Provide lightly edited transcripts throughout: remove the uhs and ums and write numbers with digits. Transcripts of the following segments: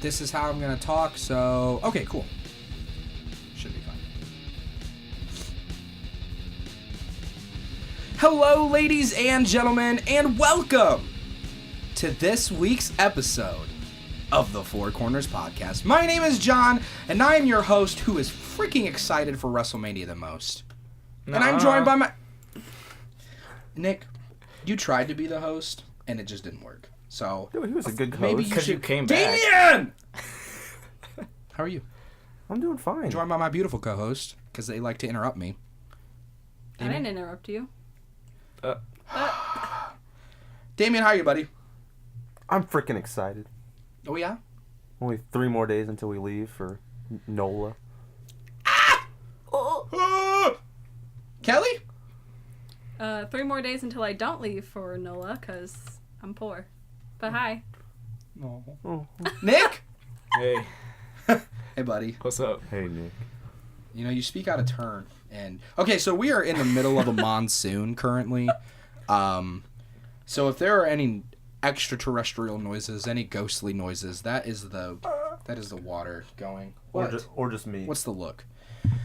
this is how I'm going to talk, so... Okay, cool. Should be fine. Hello, ladies and gentlemen, and welcome to this week's episode of the Four Corners Podcast. My name is John, and I am your host who is freaking excited for Wrestlemania the most. And I'm joined by my... Nick, you tried to be the host, and it just didn't work. So Dude, he was a good host. maybe Because you came back. Damien! How are you? I'm doing fine. Joined by my beautiful co-host, because they like to interrupt me. Damien? I didn't interrupt you. Damien, how are you, buddy? I'm freaking excited. Oh, yeah? Only 3 more days until we leave for NOLA. Kelly? 3 more days until I don't leave for NOLA, because I'm poor. But hi. No. Oh. Nick? Hey, Hey, buddy. what's up? Hey, Nick. You know, you speak out of turn. And okay, so we are in the middle of a monsoon currently. So if there are any extraterrestrial noises, any ghostly noises, that is the water going. What? Or just me. What's the look?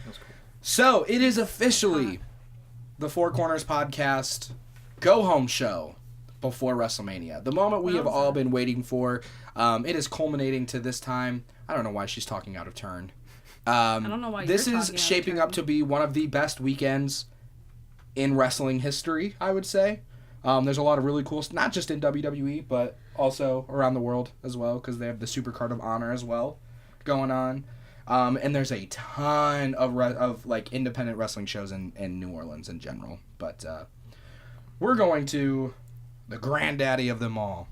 That's cool. So it is officially the Four Corners Podcast go home show before WrestleMania. The moment we have all been waiting for. It is culminating to this time. I don't know why she's talking out of turn. I don't know why this you're is talking out of shaping turn. up to be one of the best weekends in wrestling history, I would say. There's a lot of really cool stuff, not just in WWE, but also around the world as well, because they have the Super Card of Honor as well going on. And there's a ton of like independent wrestling shows in New Orleans in general. But we're going to the granddaddy of them all.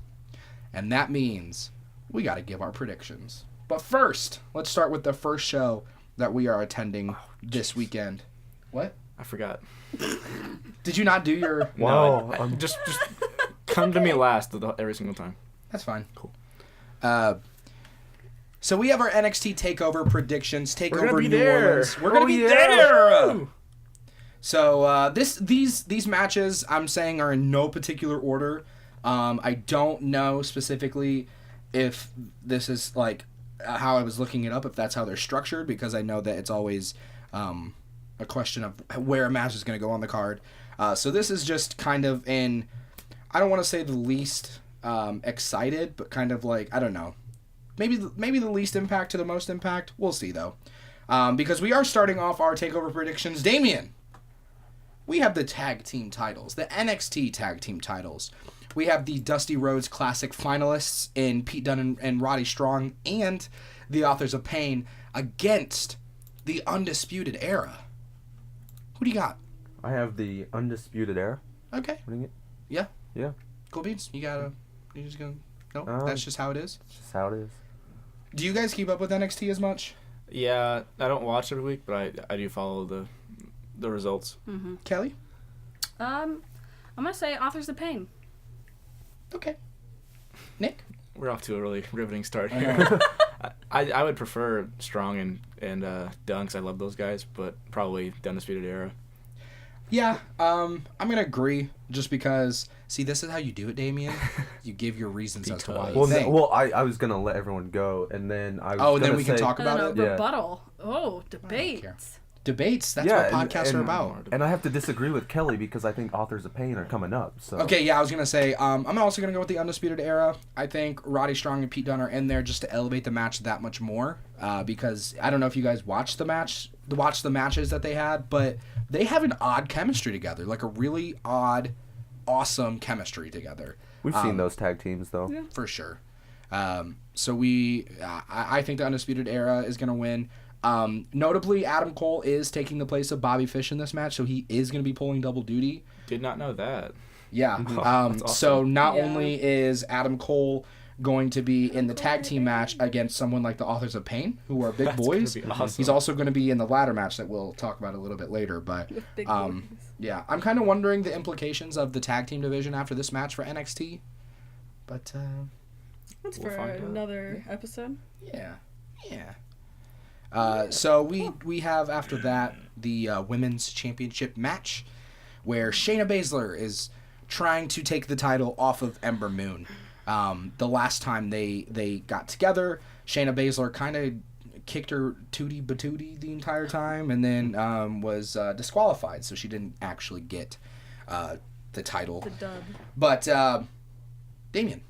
And that means we got to give our predictions. But first, let's start with the first show that we are attending this weekend. What? I forgot. Did you not do your... Wow. No, just come to me last every single time. That's fine. Cool. So we have our NXT Takeover predictions. We're Takeover gonna be New there. Orleans. We're gonna be yeah. there. So these matches I'm saying are in no particular order. I don't know specifically if this is like how I was looking it up, if that's how they're structured, because I know that it's always a question of where a match is going to go on the card. So this is just kind of in, I don't want to say the least excited, but kind of like, I don't know, maybe the least impact to the most impact. We'll see though, because we are starting off our takeover predictions. Damien, we have the tag team titles, the NXT tag team titles. We have the Dusty Rhodes Classic finalists in Pete Dunne and Roddy Strong, and the Authors of Pain against the Undisputed Era. Who do you got? I have the Undisputed Era. Okay. Winning it. Yeah. Yeah. Cool beans. You just gonna... No, Um, that's just how it is. It's just how it is. Do you guys keep up with NXT as much? Yeah, I don't watch every week, but I do follow the results. Mm-hmm. Kelly? I'm going to say Authors of Pain. Okay. Nick? We're off to a really riveting start I here. know. I would prefer Strong and Dunn, because I love those guys, but probably the Undisputed Era. Yeah, I'm gonna agree, just because, see, this is how you do it, Damien. You give your reasons as to why you Well, think. I was going to let everyone go, and then I was Oh, and then gonna we can say- talk about it? Yeah. Rebuttal. Oh, care. debates. Debates, that's Yeah, what podcasts and- are about. And I have to disagree with Kelly because I think Authors of Pain are coming up. So. Okay, yeah, I was gonna say, I'm also gonna go with the Undisputed Era. I think Roddy Strong and Pete Dunne are in there just to elevate the match that much more. Because I don't know if you guys watched the matches that they had, but they have an odd chemistry together, like a really odd, awesome chemistry together. We've seen those tag teams though. Yeah. For sure. So I think the Undisputed Era is gonna win. Notably, Adam Cole is taking the place of Bobby Fish in this match, so he is going to be pulling double duty. Did not know that. Yeah. That's awesome. So not Yeah. only is Adam Cole going to be in the tag team match against someone like the Authors of Pain, who are big That's boys, gonna be awesome. he's also going to be in the ladder match that we'll talk about a little bit later. But With big boys. yeah, I'm kind of wondering the implications of the tag team division after this match for NXT. But That's We'll for find out. another episode. yeah. So we have after that the women's championship match, where Shayna Baszler is trying to take the title off of Ember Moon. The last time they got together, Shayna Baszler kind of kicked her tootie batootie the entire time, and then was disqualified, so she didn't actually get the title. The dub. But Damien.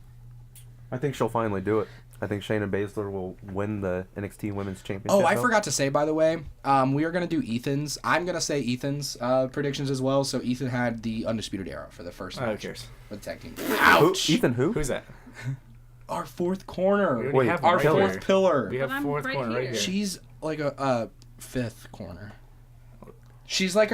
I think she'll finally do it. I think Shayna Baszler will win the NXT Women's Championship. Oh, I belt. forgot to say, by the way, we are going to do Ethan's. I'm going to say Ethan's predictions as well. So Ethan had the Undisputed Era for the first Who match cares? with the tag team. Who? Ouch! Ethan who? Who's that? Our fourth corner. We already Wait, have Our one right fourth here. pillar. We have But I'm fourth right corner right here. here. She's like a fifth corner. She's like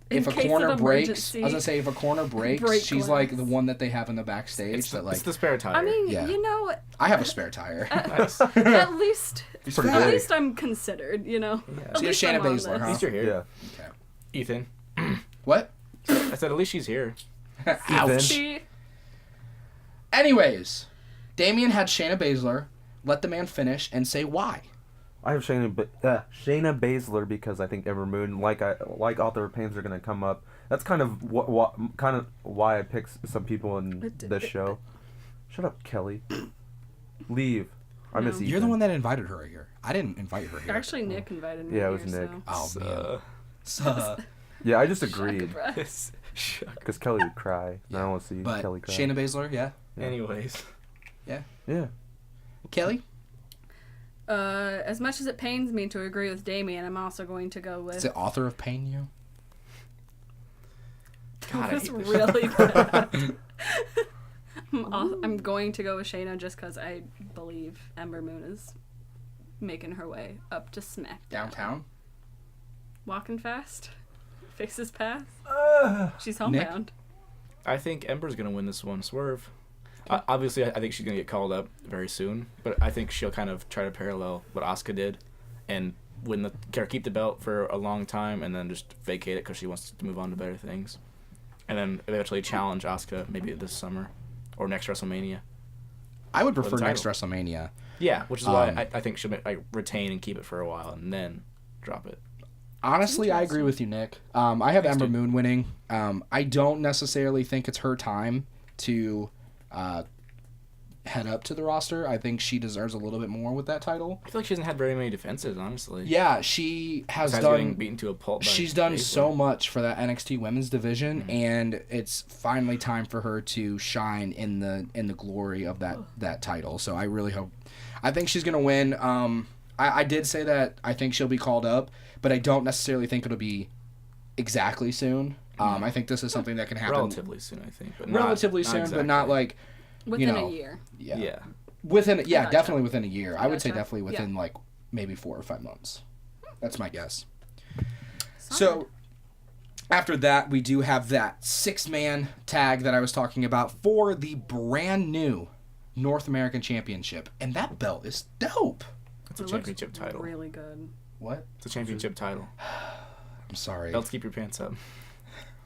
if a case corner of breaks, emergency. I was gonna say if a corner breaks, Break she's glass. like the one that they have in the backstage. It's the, that like it's the spare tire. I mean, Yeah. you know, I have a spare tire. Nice. at least He's pretty at big. least I'm considered. You know. Yeah. At So you're least Shayna I'm on Baszler, this. At least you're here. Yeah. Okay. Ethan. What? I said at least she's here. Ouch. She, Anyways, Damien had Shayna Baszler. Let the man finish and say why. I have Shayna Baszler because I think Ember Moon, like author pains are gonna come up. That's kind of why I picked some people in this show. Shut up, Kelly. Leave. I miss No. Ethan. You're the one that invited her here. I didn't invite her here. actually, Nick invited me. Yeah, it here, was Nick. So. Oh man. So, Yeah, I just Shaka agreed breath. because Kelly would cry. And I don't want to see but Kelly cry. Shayna Baszler, yeah. Anyways. Yeah. Kelly, As much as it pains me to agree with Damien, I'm also going to go is with. it author of Pain you? God, I That's hate this. really bad. I'm going to go with Shayna just because I believe Ember Moon is making her way up to SmackDown. Downtown. Walking fast, faces past. She's Nick? homebound. I think Ember's gonna win this one. Swerve. Obviously, I think she's gonna get called up very soon, but I think she'll kind of try to parallel what Asuka did, and keep the belt for a long time, and then just vacate it because she wants to move on to better things, and then eventually challenge Asuka maybe this summer or next WrestleMania. I would the prefer next title. WrestleMania. Yeah, which is why Um, I think she'll retain and keep it for a while and then drop it. Honestly, I agree with you, Nick. I have Thanks, Ember dude. Moon winning. I don't necessarily think it's her time to head up to the roster. I think she deserves a little bit more with that title. I feel like she hasn't had very many defenses, honestly. Yeah, she has Besides getting done. beaten to a pulp. By She's done Baszler. so much for that NXT Women's division, and it's finally time for her to shine in the glory of that title. So I really hope. I think she's gonna win. I did say that I think she'll be called up, but I don't necessarily think it'll be exactly soon. I think this is something that can happen relatively soon, I think. But relatively not soon, exactly. but not like Within know, a year. Yeah. within. Yeah, Gotcha. definitely within a year. I would say Gotcha. definitely within like maybe 4 or 5 months. That's my guess. Solid. So after that, we do have that 6-man tag that I was talking about for the brand new North American Championship, and that belt is dope. It's a It looks championship title. Really good. What? It's a championship title. I'm sorry. Belts, keep your pants up.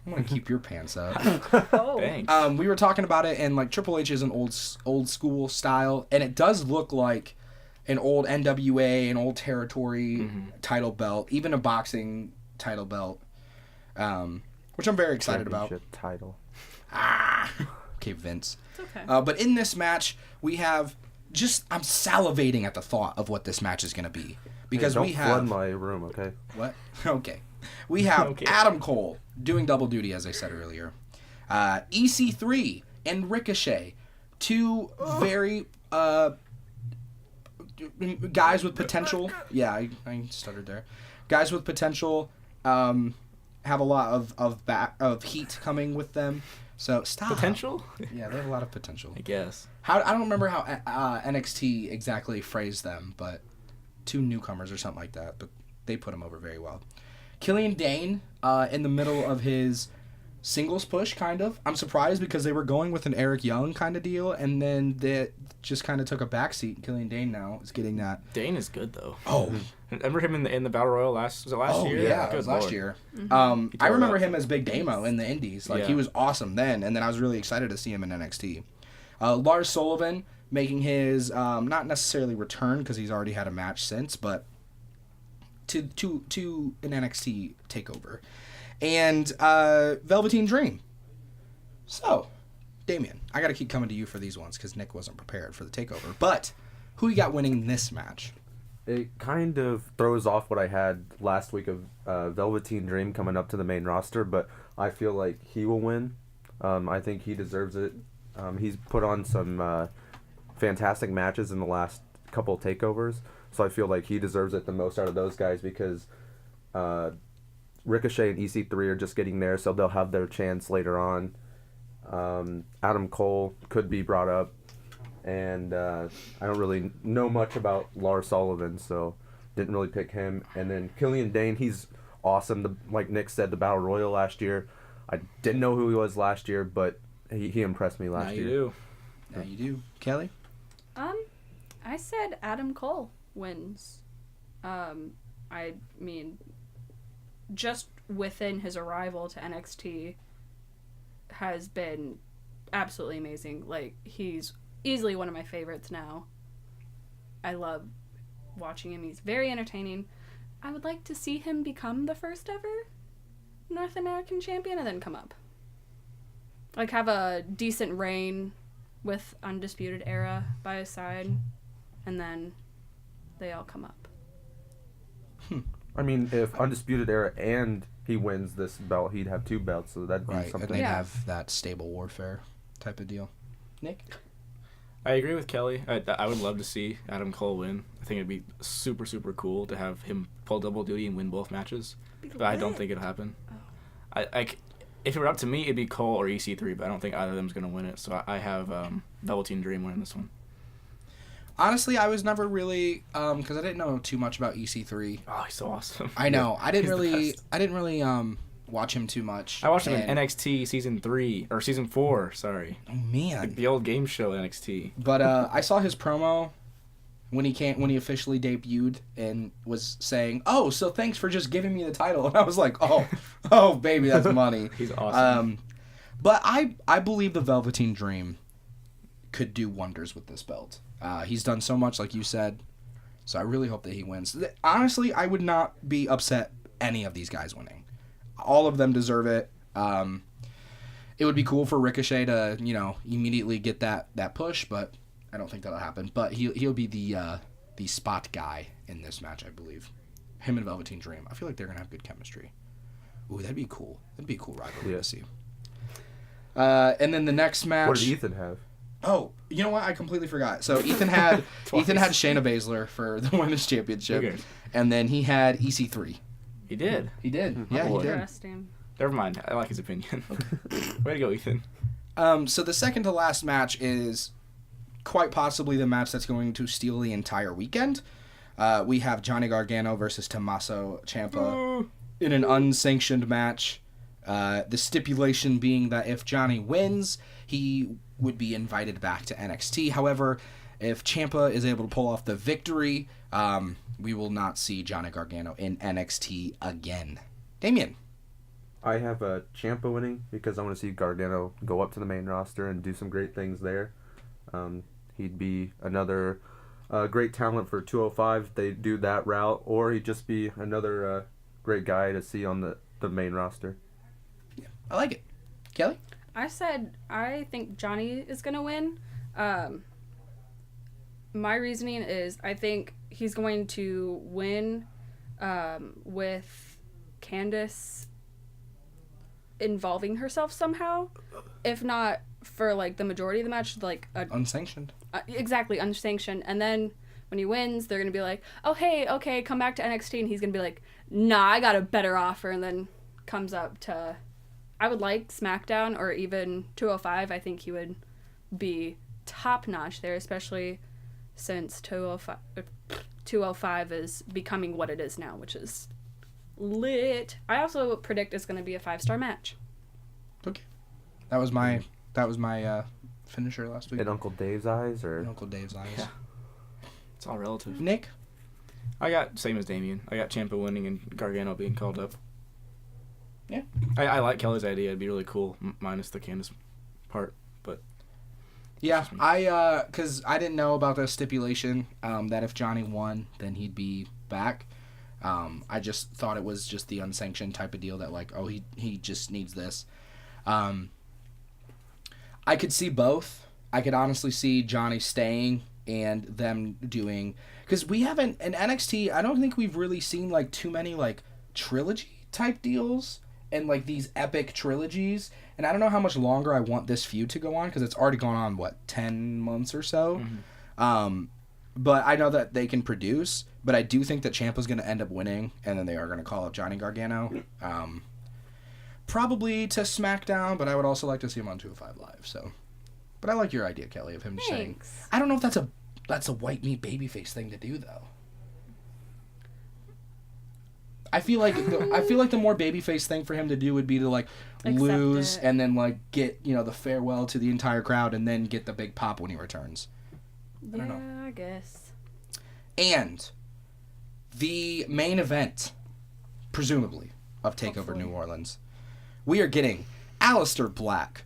I'm gonna keep your pants up. Oh. Thanks. We were talking about it, and like Triple H is an old school style, and it does look like an old NWA, an old territory title belt, even a boxing title belt, which I'm very excited about. Championship title. Okay, Vince. It's okay. But in this match, we have I'm salivating at the thought of what this match is gonna be because Hey, we don't have flood my room, okay? what? Okay, we have Okay. Adam Cole doing double duty, as I said earlier. EC3 and Ricochet, two very guys with potential. Yeah, I stuttered there. Guys with potential have a lot of heat coming with them. So stop. Potential? Yeah, they have a lot of potential. I guess. I don't remember how NXT exactly phrased them, but two newcomers or something like that. But they put them over very well. Killian Dane in the middle of his singles push, kind of. I'm surprised because they were going with an Eric Young kind of deal, and then they just kind of took a backseat. Killian Dane now is getting that. Dane is good though. Oh, Remember him in the Battle Royal last year? yeah, it Good was last Lord. year. He I tore remember it up. him as Big Damo in the Indies. Like Yeah. he was awesome then, and then I was really excited to see him in NXT. Lars Sullivan making his not necessarily return because he's already had a match since, but to an NXT takeover, and Velveteen Dream. So Damien, I got to keep coming to you for these ones because Nick wasn't prepared for the takeover. But who you got winning this match? It kind of throws off what I had last week of Velveteen Dream coming up to the main roster, but I feel like he will win. I think he deserves it. He's put on some fantastic matches in the last couple takeovers, so I feel like he deserves it the most out of those guys because Ricochet and EC3 are just getting there, so they'll have their chance later on. Adam Cole could be brought up, and I don't really know much about Lars Sullivan, so didn't really pick him. And then Killian Dane, he's awesome. Like Nick said, the Battle Royal last year. I didn't know who he was last year, but he impressed me last year. You do. Now you do. Kelly? I said Adam Cole wins. I mean, just within his arrival to NXT has been absolutely amazing. Like, he's easily one of my favorites now. I love watching him. He's very entertaining. I would like to see him become the first ever North American champion and then come up. Like, have a decent reign with Undisputed Era by his side, and then they all come up. I mean, if Undisputed Era and he wins this belt, he'd have 2 belts, so that'd be Right, something. and they'd Yeah. have that stable warfare type of deal. Nick? I agree with Kelly. I would love to see Adam Cole win. I think it'd be super, super cool to have him pull double duty and win both matches. But I don't think it'll happen. If it were up to me, it'd be Cole or EC3, but I don't think either of them's going to win it. So I have Velveteen Dream winning this one. Honestly, I was never really because I didn't know too much about EC3. Oh, he's so awesome. I know. I didn't He's the really best. watch him too much. I watched him in and- NXT season 4. Sorry, Oh man. like the old game show NXT. But I saw his promo when he officially debuted and was saying, "Oh, so thanks for just giving me the title." And I was like, "Oh, baby, that's money." He's awesome. But I believe the Velveteen Dream could do wonders with this belt. He's done so much, like you said. So I really hope that he wins. Honestly, I would not be upset any of these guys winning. All of them deserve it. It would be cool for Ricochet to, immediately get that push, but I don't think that'll happen. But he'll be the spot guy in this match, I believe. Him and Velveteen Dream. I feel like they're gonna have good chemistry. Ooh, that'd be cool. That'd be a cool rivalry to see. And then the next match. What did Ethan have? Oh, you know what? I completely forgot. So Ethan had Shayna Baszler for the women's championship, Okay. and then he had EC3. He did. He did. Yeah, he boy. did. Interesting. Never mind. I like his opinion. Way to go, Ethan. So the second to last match is quite possibly the match that's going to steal the entire weekend. We have Johnny Gargano versus Tommaso Ciampa in an unsanctioned match. The stipulation being that if Johnny wins, he would be invited back to NXT. However, if Ciampa is able to pull off the victory, we will not see Johnny Gargano in NXT again. Damien. I have a Ciampa winning because I want to see Gargano go up to the main roster and do some great things there. He'd be another great talent for 205 if they do that route, or he'd just be another great guy to see on the main roster. Yeah, I like it. Kelly? I said I think Johnny is going to win. My reasoning is I think he's going to win with Candace involving herself somehow. If not for, like, the majority of the match, like... Unsanctioned. Exactly, unsanctioned. And then when he wins, they're going to be like, oh, hey, okay, come back to NXT. And he's going to be like, nah, I got a better offer. And then comes up to... I would like SmackDown or even 205. I think he would be top-notch there, especially since 205 is becoming what it is now, which is lit. I also predict it's going to be a 5-star match. Okay. That was my finisher last week. In Uncle Dave's eyes, or In Uncle Dave's eyes. Yeah. It's all relative. Nick? I got same as Damien. I got Ciampa winning and Gargano being called up. Yeah. I like Kelly's idea. It'd be really cool, minus the Candace part. But Yeah, because I didn't know about the stipulation that if Johnny won, then he'd be back. I just thought it was just the unsanctioned type of deal that, like, oh, he just needs this. I could see both. I could honestly see Johnny staying and them doing... Because we haven't... In NXT, I don't think we've really seen, like, too many, like, trilogy-type deals and, like, these epic trilogies. And I don't know how much longer I want this feud to go on, because it's already gone on, 10 months or so? Mm-hmm. But I know that they can produce, but I do think that Ciampa's going to end up winning, and then they are going to call up Johnny Gargano. Probably to SmackDown, but I would also like to see him on 205 Live, so... But I like your idea, Kelly, of him saying... I don't know if that's a white meat babyface thing to do, though. I feel like the more babyface thing for him to do would be to, like, lose and then, like, get, the farewell to the entire crowd and then get the big pop when he returns. I don't know. Yeah, I guess. And the main event, presumably, of TakeOver New Orleans, we are getting Aleister Black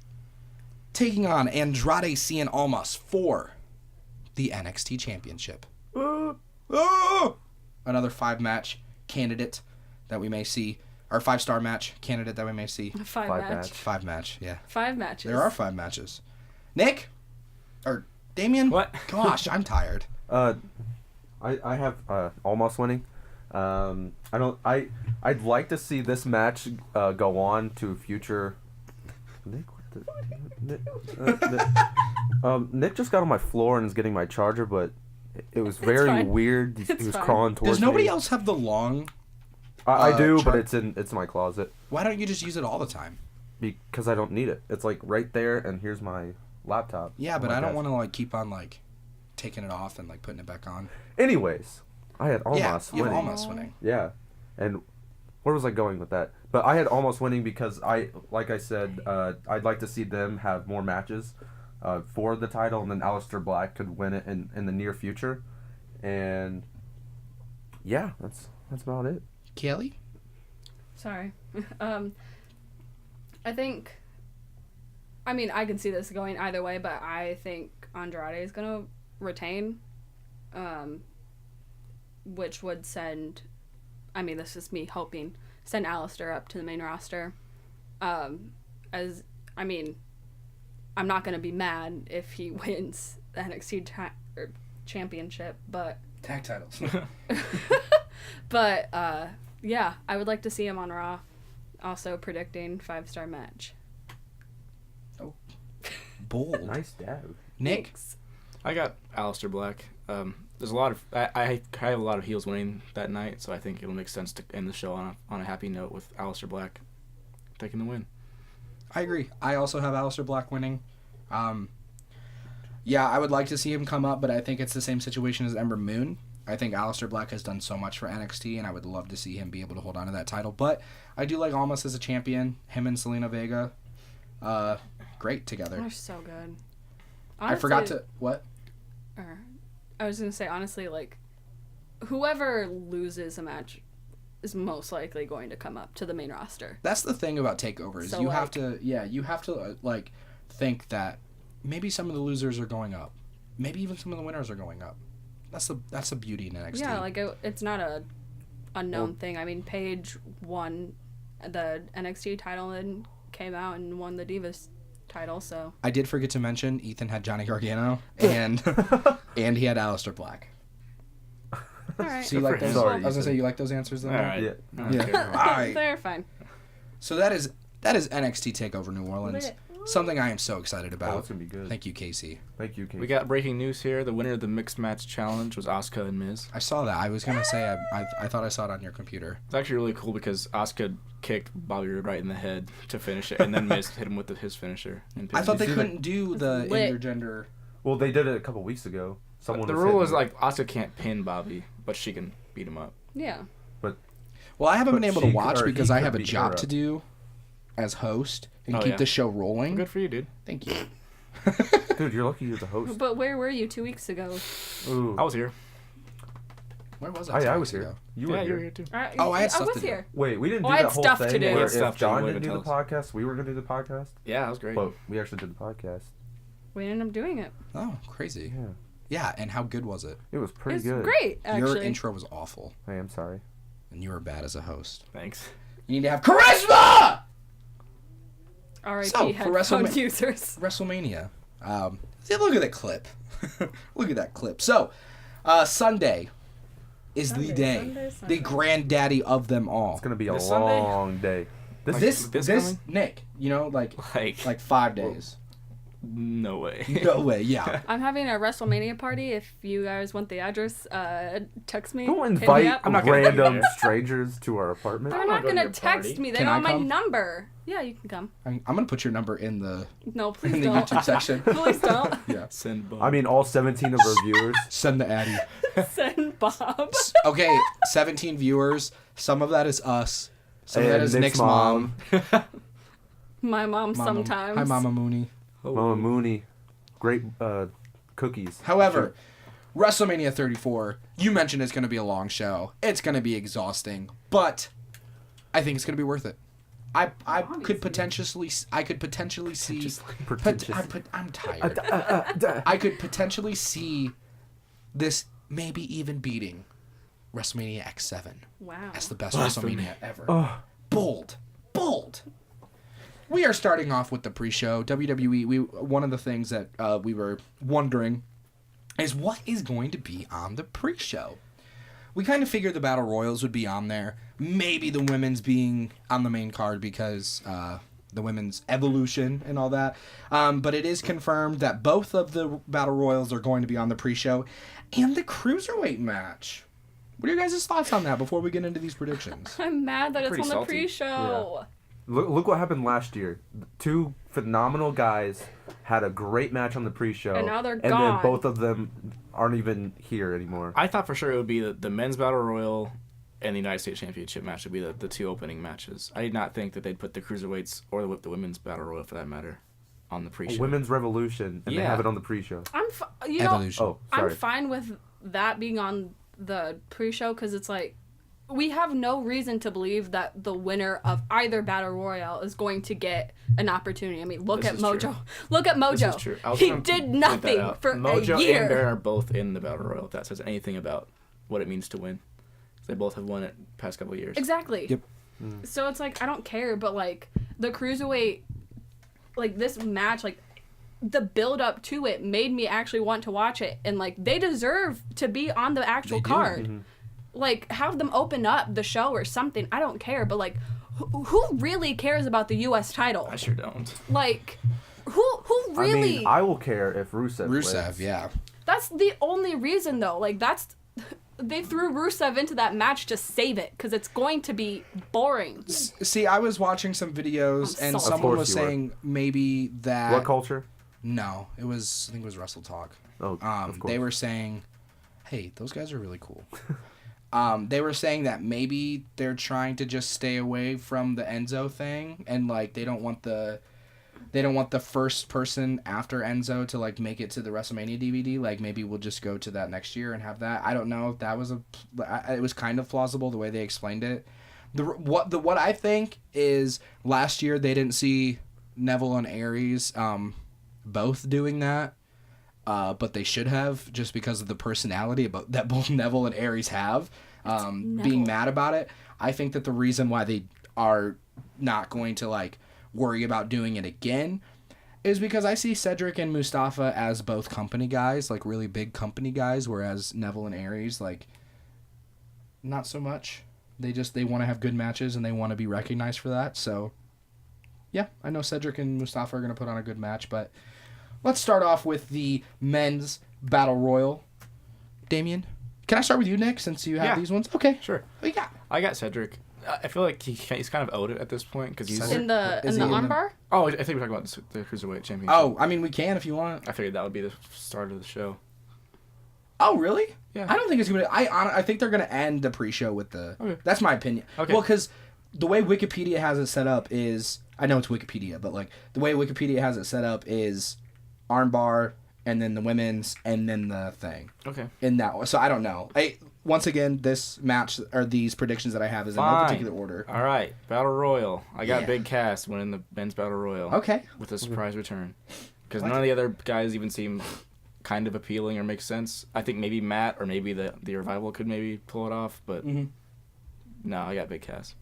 taking on Andrade Cien Almas for the NXT Championship. Another 5-match candidate that we may see, or 5-star match candidate that we may see. 5 match, yeah. 5 matches. There are 5 matches. Nick? Or Damien? What? Gosh, I'm tired. I have Almost winning. I'd like to see this match go on to future. Nick, Nick just got on my floor and is getting my charger, but it was very weird. He was crawling towards me. Does nobody else have the long? I do, but it's in my closet. Why don't you just use it all the time? Because I don't need it. It's like right there, and here's my laptop. Yeah, but I don't want to like keep on like taking it off and like putting it back on. Anyways, I had Almost winning. Almost winning. Yeah, and where was I going with that? But I had Almost winning because like I said, I'd like to see them have more matches for the title, and then Aleister Black could win it in the near future. And yeah, that's about it. Kelly? Sorry. I think... I mean, I can see this going either way, but I think Andrade is going to retain, which would send... I mean, this is me hoping, send Aleister up to the main roster. I'm not going to be mad if he wins the NXT championship, but... Tag titles. But, yeah, I would like to see him on Raw. Also predicting 5-star match. Oh. Bold. Nice dab. Nick? Thanks. I got Aleister Black. There's a lot of... I have a lot of heels winning that night, so I think it'll make sense to end the show on a happy note with Aleister Black taking the win. I agree. I also have Aleister Black winning. Yeah, I would like to see him come up, but I think it's the same situation as Ember Moon. I think Aleister Black has done so much for NXT, and I would love to see him be able to hold on to that title. But I do like Almas as a champion. Him and Selena Vega, great together. They're so good. Honestly, I forgot to... What? I was going to say, honestly, like, whoever loses a match is most likely going to come up to the main roster. That's the thing about takeovers. So, you have to think that maybe some of the losers are going up. Maybe even some of the winners are going up. That's the beauty in NXT. Yeah, like, it's not a unknown thing. I mean, Paige won the NXT title and came out and won the Divas title, so... I did forget to mention Ethan had Johnny Gargano, and and he had Aleister Black. All right. So you like those? Sorry, I was gonna say, you like those answers, though? All right. Yeah. Yeah. All right. They're fine. So that is NXT Takeover New Orleans. Something I am so excited about. Oh, that's gonna be good. Thank you, Casey. Thank you, Casey. We got breaking news here. The winner of the Mixed Match Challenge was Asuka and Miz. I saw that. I was gonna say I thought I saw it on your computer. It's actually really cool because Asuka kicked Bobby Roode right in the head to finish it, and then Miz hit him with his finisher. I thought they see couldn't do the lit. intergender. Well, they did it a couple weeks ago. The rule was like Asuka can't pin Bobby, but she can beat him up. Yeah. Well, I haven't been able to she- watch or because he I could have a beat job her to up. do as host and Oh, keep yeah. the show rolling. Good for you, dude. Thank you. Dude, you're lucky you're the host. But where were you 2 weeks ago? Ooh. I was here. Where was I? I 2 was weeks here. ago? You were Yeah, you here. were here too. Oh, I had stuff was to do. here. Wait, we didn't do Oh, I had that whole stuff thing to do. where We had if stuff to John do, didn't do the wouldn't tell podcast, we were going to do the podcast. Yeah, that was great. But we actually did the podcast. We ended up doing it. Oh, crazy. Yeah. Yeah, and how good was it? It was pretty It's good. great, actually. Your intro was awful, Hey, I'm sorry. and you were bad as a host. Thanks. You need to have charisma! R.I.P. So, for headphone users. WrestleMania. See, look at the clip. Look at that clip. So, Sunday is the day. Sunday. The granddaddy of them all. It's gonna be a This Sunday? long day. This coming? Nick, you know, like Like 5 days. no way. No way, yeah. I'm having a WrestleMania party. If you guys want the address, text me. Don't hit me invite up. I'm not gonna random be there. strangers to our apartment. They're I'm not not going gonna to your text party. me. They Can know I my come? number. Yeah, you can come. I'm gonna put your number in the No, please in the don't. YouTube section. Please don't. Yeah. Send Bob. I mean, all 17 of our viewers. Send the Addy. Send Bob. Okay, 17 viewers. Some of that is us. Some of that And is Nick's Nick's mom. My mom Mama- sometimes. Hi, Mama Mooney. Mama Mooney. Great cookies. However, WrestleMania 34, you mentioned it's going to be a long show. It's going to be exhausting, but I think it's going to be worth it. I could potentially see. I'm tired. I could potentially see this maybe even beating WrestleMania X7 Wow. as the best WrestleMania ever. Oh. Bold. We are starting off with the pre-show. WWE, one of the things that we were wondering is what is going to be on the pre-show. We kind of figured the Battle Royals would be on there. Maybe the women's being on the main card because the women's evolution and all that. But it is confirmed that both of the Battle Royals are going to be on the pre-show. And the Cruiserweight match. What are your guys' thoughts on that before we get into these predictions? I'm mad that it's Pretty on the salty. pre-show. Look what happened last year. Two phenomenal guys had a great match on the pre-show. And now they're and gone. then both of them aren't even here anymore. I thought for sure it would be the men's battle royal and the United States Championship match would be the two opening matches. I did not think that they'd put the cruiserweights or the women's battle royal for that matter on the pre-show. Women's Revolution, and they Yeah. have it on the pre-show. Evolution. Oh, sorry. I'm fine with that being on the pre-show because it's like we have no reason to believe that the winner of either battle royale is going to get an opportunity. I mean, look This at is Mojo. true. Look at Mojo. This is true. I was He gonna did point that nothing out. for Mojo a year. and Baron are both in the battle royal. If that says anything about what it means to win, they both have won it past couple of years. Exactly. Yep. So it's like I don't care, but like the cruiserweight, like this match, like the build up to it made me actually want to watch it, and like they deserve to be on the actual They do. card. Mm-hmm. Like have them open up the show or something. I don't care, but like who really cares about the U.S. title? I sure don't. Like who really? I mean, I will care if Rusev wins. Yeah. That's the only reason though. Like that's. They threw Rusev into that match to save it because it's going to be boring. See, I was watching some videos I'm and salty. someone Of course was you were. saying maybe that. What culture? No, I think it was Wrestle Talk. Oh, of course. They were saying, "Hey, those guys are really cool." They were saying that maybe they're trying to just stay away from the Enzo thing, and like they don't want the first person after Enzo to like make it to the WrestleMania DVD. Like maybe we'll just go to that next year and have that. I don't know if that was it was kind of plausible the way they explained it. What I think is last year they didn't see Neville and Aries both doing that. But they should have, just because of the personality that both Neville and Aries have, being mad about it. I think that the reason why they are not going to like worry about doing it again is because I see Cedric and Mustafa as both company guys, like really big company guys, whereas Neville and Aries, like, not so much. They want to have good matches and they want to be recognized for that. So, yeah, I know Cedric and Mustafa are going to put on a good match, but let's start off with the men's battle royal. Damien, can I start with you, Nick, since you have these ones? Okay. Sure. What you got? I got Cedric. I feel like he's kind of owed it at this point because he's. Cedric? In the Is he in the- armbar? Oh, I think we're talking about the cruiserweight championship. Oh, I mean, we can if you want. I figured that would be the start of the show. Oh, really? Yeah. I don't think it's going to... I think they're going to end the pre-show with the... Okay. That's my opinion. Okay. Well, because the way Wikipedia has it set up is... I know it's Wikipedia, but, like, the way Wikipedia has it set up is armbar, and then the women's, and then the thing. Okay. In that... So, I don't know. Once again, this match, or these predictions that I have is in no Fine. particular order. All right. Battle Royal. I got Yeah. Big Cass winning the men's Battle Royal. Okay. With a surprise return. Because What? none of the other guys even seem kind of appealing or make sense. I think maybe Matt or maybe the Revival could maybe pull it off, but no, I got Big Cass.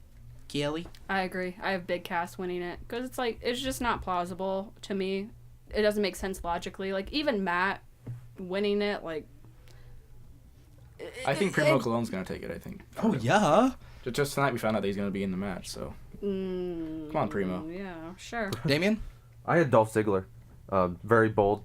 Kelly? I agree. I have Big Cass winning it because it's like it's just not plausible to me. It doesn't make sense logically. Like even Matt winning it, like. I think Primo Cologne's gonna take it. I think. Oh yeah. Just tonight we found out that he's gonna be in the match. So. Come on, Primo. Yeah, sure. Damien? I had Dolph Ziggler. Very bold.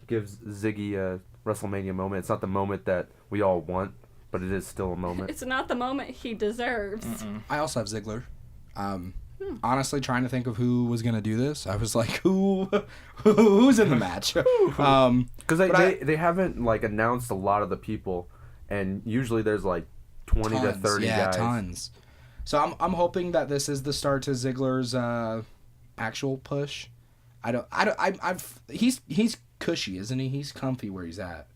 Gives Ziggy a WrestleMania moment. It's not the moment that we all want, but it is still a moment. It's not the moment he deserves. I also have Ziggler. Honestly, trying to think of who was gonna do this, I was like, who's in the match? Because they haven't like announced a lot of the people, and usually there's like 20 to 30 guys. Tons. So I'm hoping that this is the start to Ziggler's actual push. He's cushy, isn't he? He's comfy where he's at.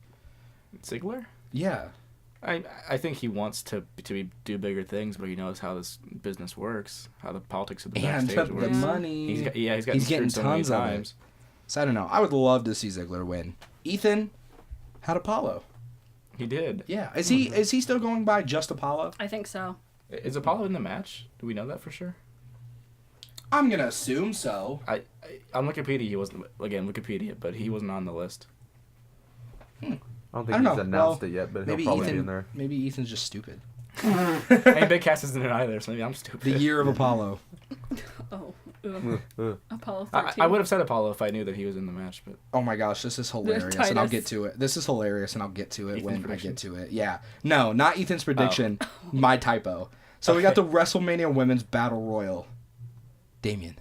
Ziggler? Yeah. I think he wants to do bigger things, but he knows how this business works, how the politics of the backstage And the works. money. He's getting so many tons of times. it. So I don't know. I would love to see Ziggler win. Ethan had Apollo. He did. Yeah. Is he still going by just Apollo? I think so. Is Apollo in the match? Do we know that for sure? I'm gonna assume so. On Wikipedia, he wasn't. Again, Wikipedia, but he wasn't on the list. I don't think he's announced it yet, but he'll probably be in there. Maybe Ethan's just stupid. And Big Cass isn't in it either, so maybe I'm stupid. The year of Apollo. Oh. Ugh. Apollo 13. I would have said Apollo if I knew that he was in the match, but Oh my gosh, this is hilarious, and I'll get to it. This is hilarious, and I'll get to it Ethan's when prediction? I get to it. Yeah. No, not Ethan's prediction. My typo. So we got the WrestleMania Women's Battle Royal. Damien,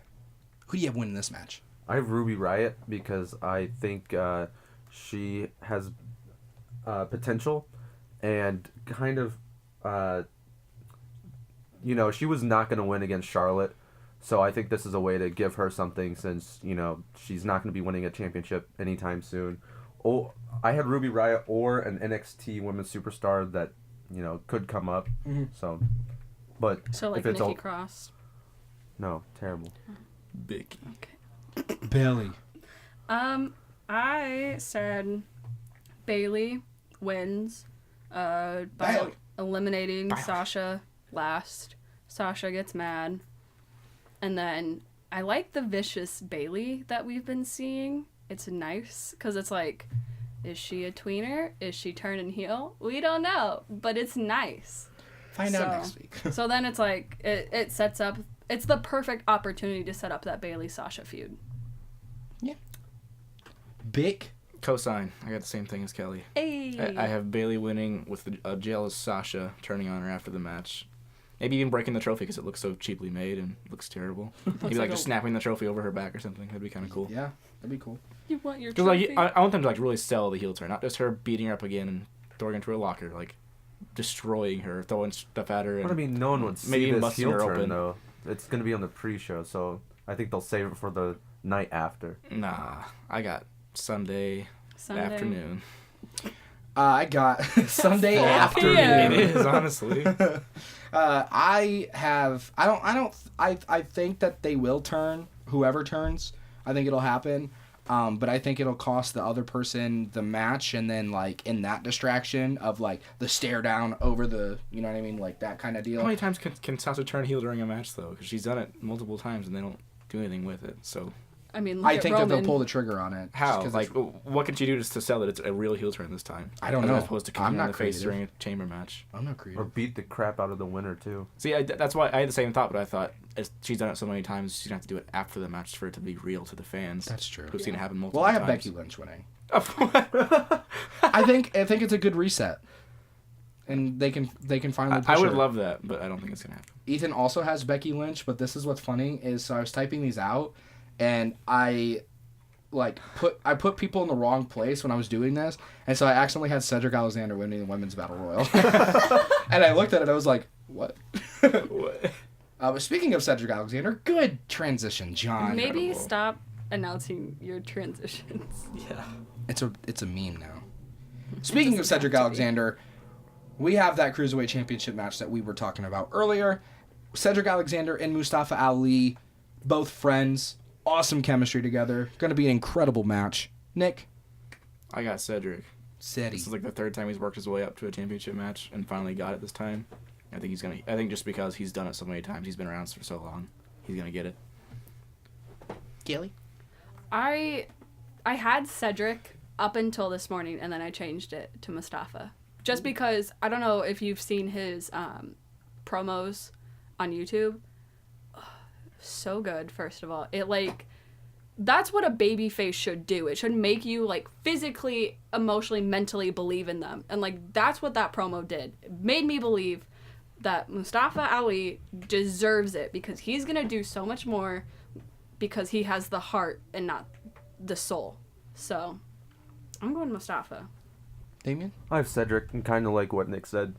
who do you have winning this match? I have Ruby Riott because I think she has potential and kind of, she was not going to win against Charlotte. So I think this is a way to give her something since, she's not going to be winning a championship anytime soon. Oh, I had Ruby Riott or an NXT women's superstar that, could come up. Mm-hmm. So, but So like if it's Nikki Cross. No, terrible. Big. Okay. Bailey. I said Bailey wins by Bailey. eliminating Bailey. Sasha last. Sasha gets mad. And then I like the vicious Bailey that we've been seeing. It's nice because it's like, is she a tweener? Is she turning heel? We don't know, but it's nice. Find out next week. So then it's like, it sets up, it's the perfect opportunity to set up that Bailey-Sasha feud. Yeah. Big. Cosign. I got the same thing as Kelly. Hey. I have Bailey winning with a jealous Sasha turning on her after the match. Maybe even breaking the trophy because it looks so cheaply made and looks terrible. Maybe like just snapping the trophy over her back or something. That'd be kind of cool. Yeah, that'd be cool. You want your Because trophy? I want them to like really sell the heel turn, not just her beating her up again and throwing her into her locker, like destroying her, throwing stuff at her. And But I mean, no one would see maybe this busting heel her turn, open. though. It's going to be on the pre-show, so I think they'll save it for the night after. Nah, I got Sunday afternoon. I got Sunday 4 afternoon. p.m. It is honestly. I think that they will turn, whoever turns. I think it'll happen. But I think it'll cost the other person the match, and then like in that distraction of like the stare down over the, you know what I mean, like that kind of deal. How many times can Sasha turn heel during a match though? Because she's done it multiple times and they don't do anything with it. So I mean, look I at think that Roman. they'll pull the trigger on it. how? just 'cause Like, it's- what can she do to sell that it's a real heel turn this time? I don't know. As opposed to I'm coming not on the face creative. during a chamber match. I'm not Or creative. beat the crap out of the winner, too. See, that's why I had the same thought, but I thought as she's done it so many times, she's gonna have to do it after the match for it to be real to the fans. That's true. Who've seen it happen multiple Well, I have times. Becky Lynch winning. I I think it's a good reset, and they can finally. Push would her. love that, but I don't think it's gonna happen. Ethan also has Becky Lynch, but this is what's funny is so I was typing these out, and I put people in the wrong place when I was doing this, and so I accidentally had Cedric Alexander winning the Women's Battle Royal, and I looked at it, I was like, what? What? But speaking of Cedric Alexander, good transition, John. Maybe Incredible. stop announcing your transitions. Yeah. It's a meme now. Speaking of Cedric Alexander, we have that Cruiserweight Championship match that we were talking about earlier. Cedric Alexander and Mustafa Ali, both friends, awesome chemistry together. Going to be an incredible match. Nick? I got Cedric. Ceddy. This is like the third time he's worked his way up to a championship match and finally got it this time. I think just because he's done it so many times, he's been around for so long, he's gonna get it. Gilly? I had Cedric up until this morning, and then I changed it to Mustafa. Just because, I don't know if you've seen his promos on YouTube. So good, first of all. It, like, that's what a babyface should do. It should make you, like, physically, emotionally, mentally believe in them. And, like, that's what that promo did. It made me believe that Mustafa Ali deserves it because he's going to do so much more because he has the heart and not the soul. So, I'm going Mustafa. Damien? I have Cedric, and kind of like what Nick said.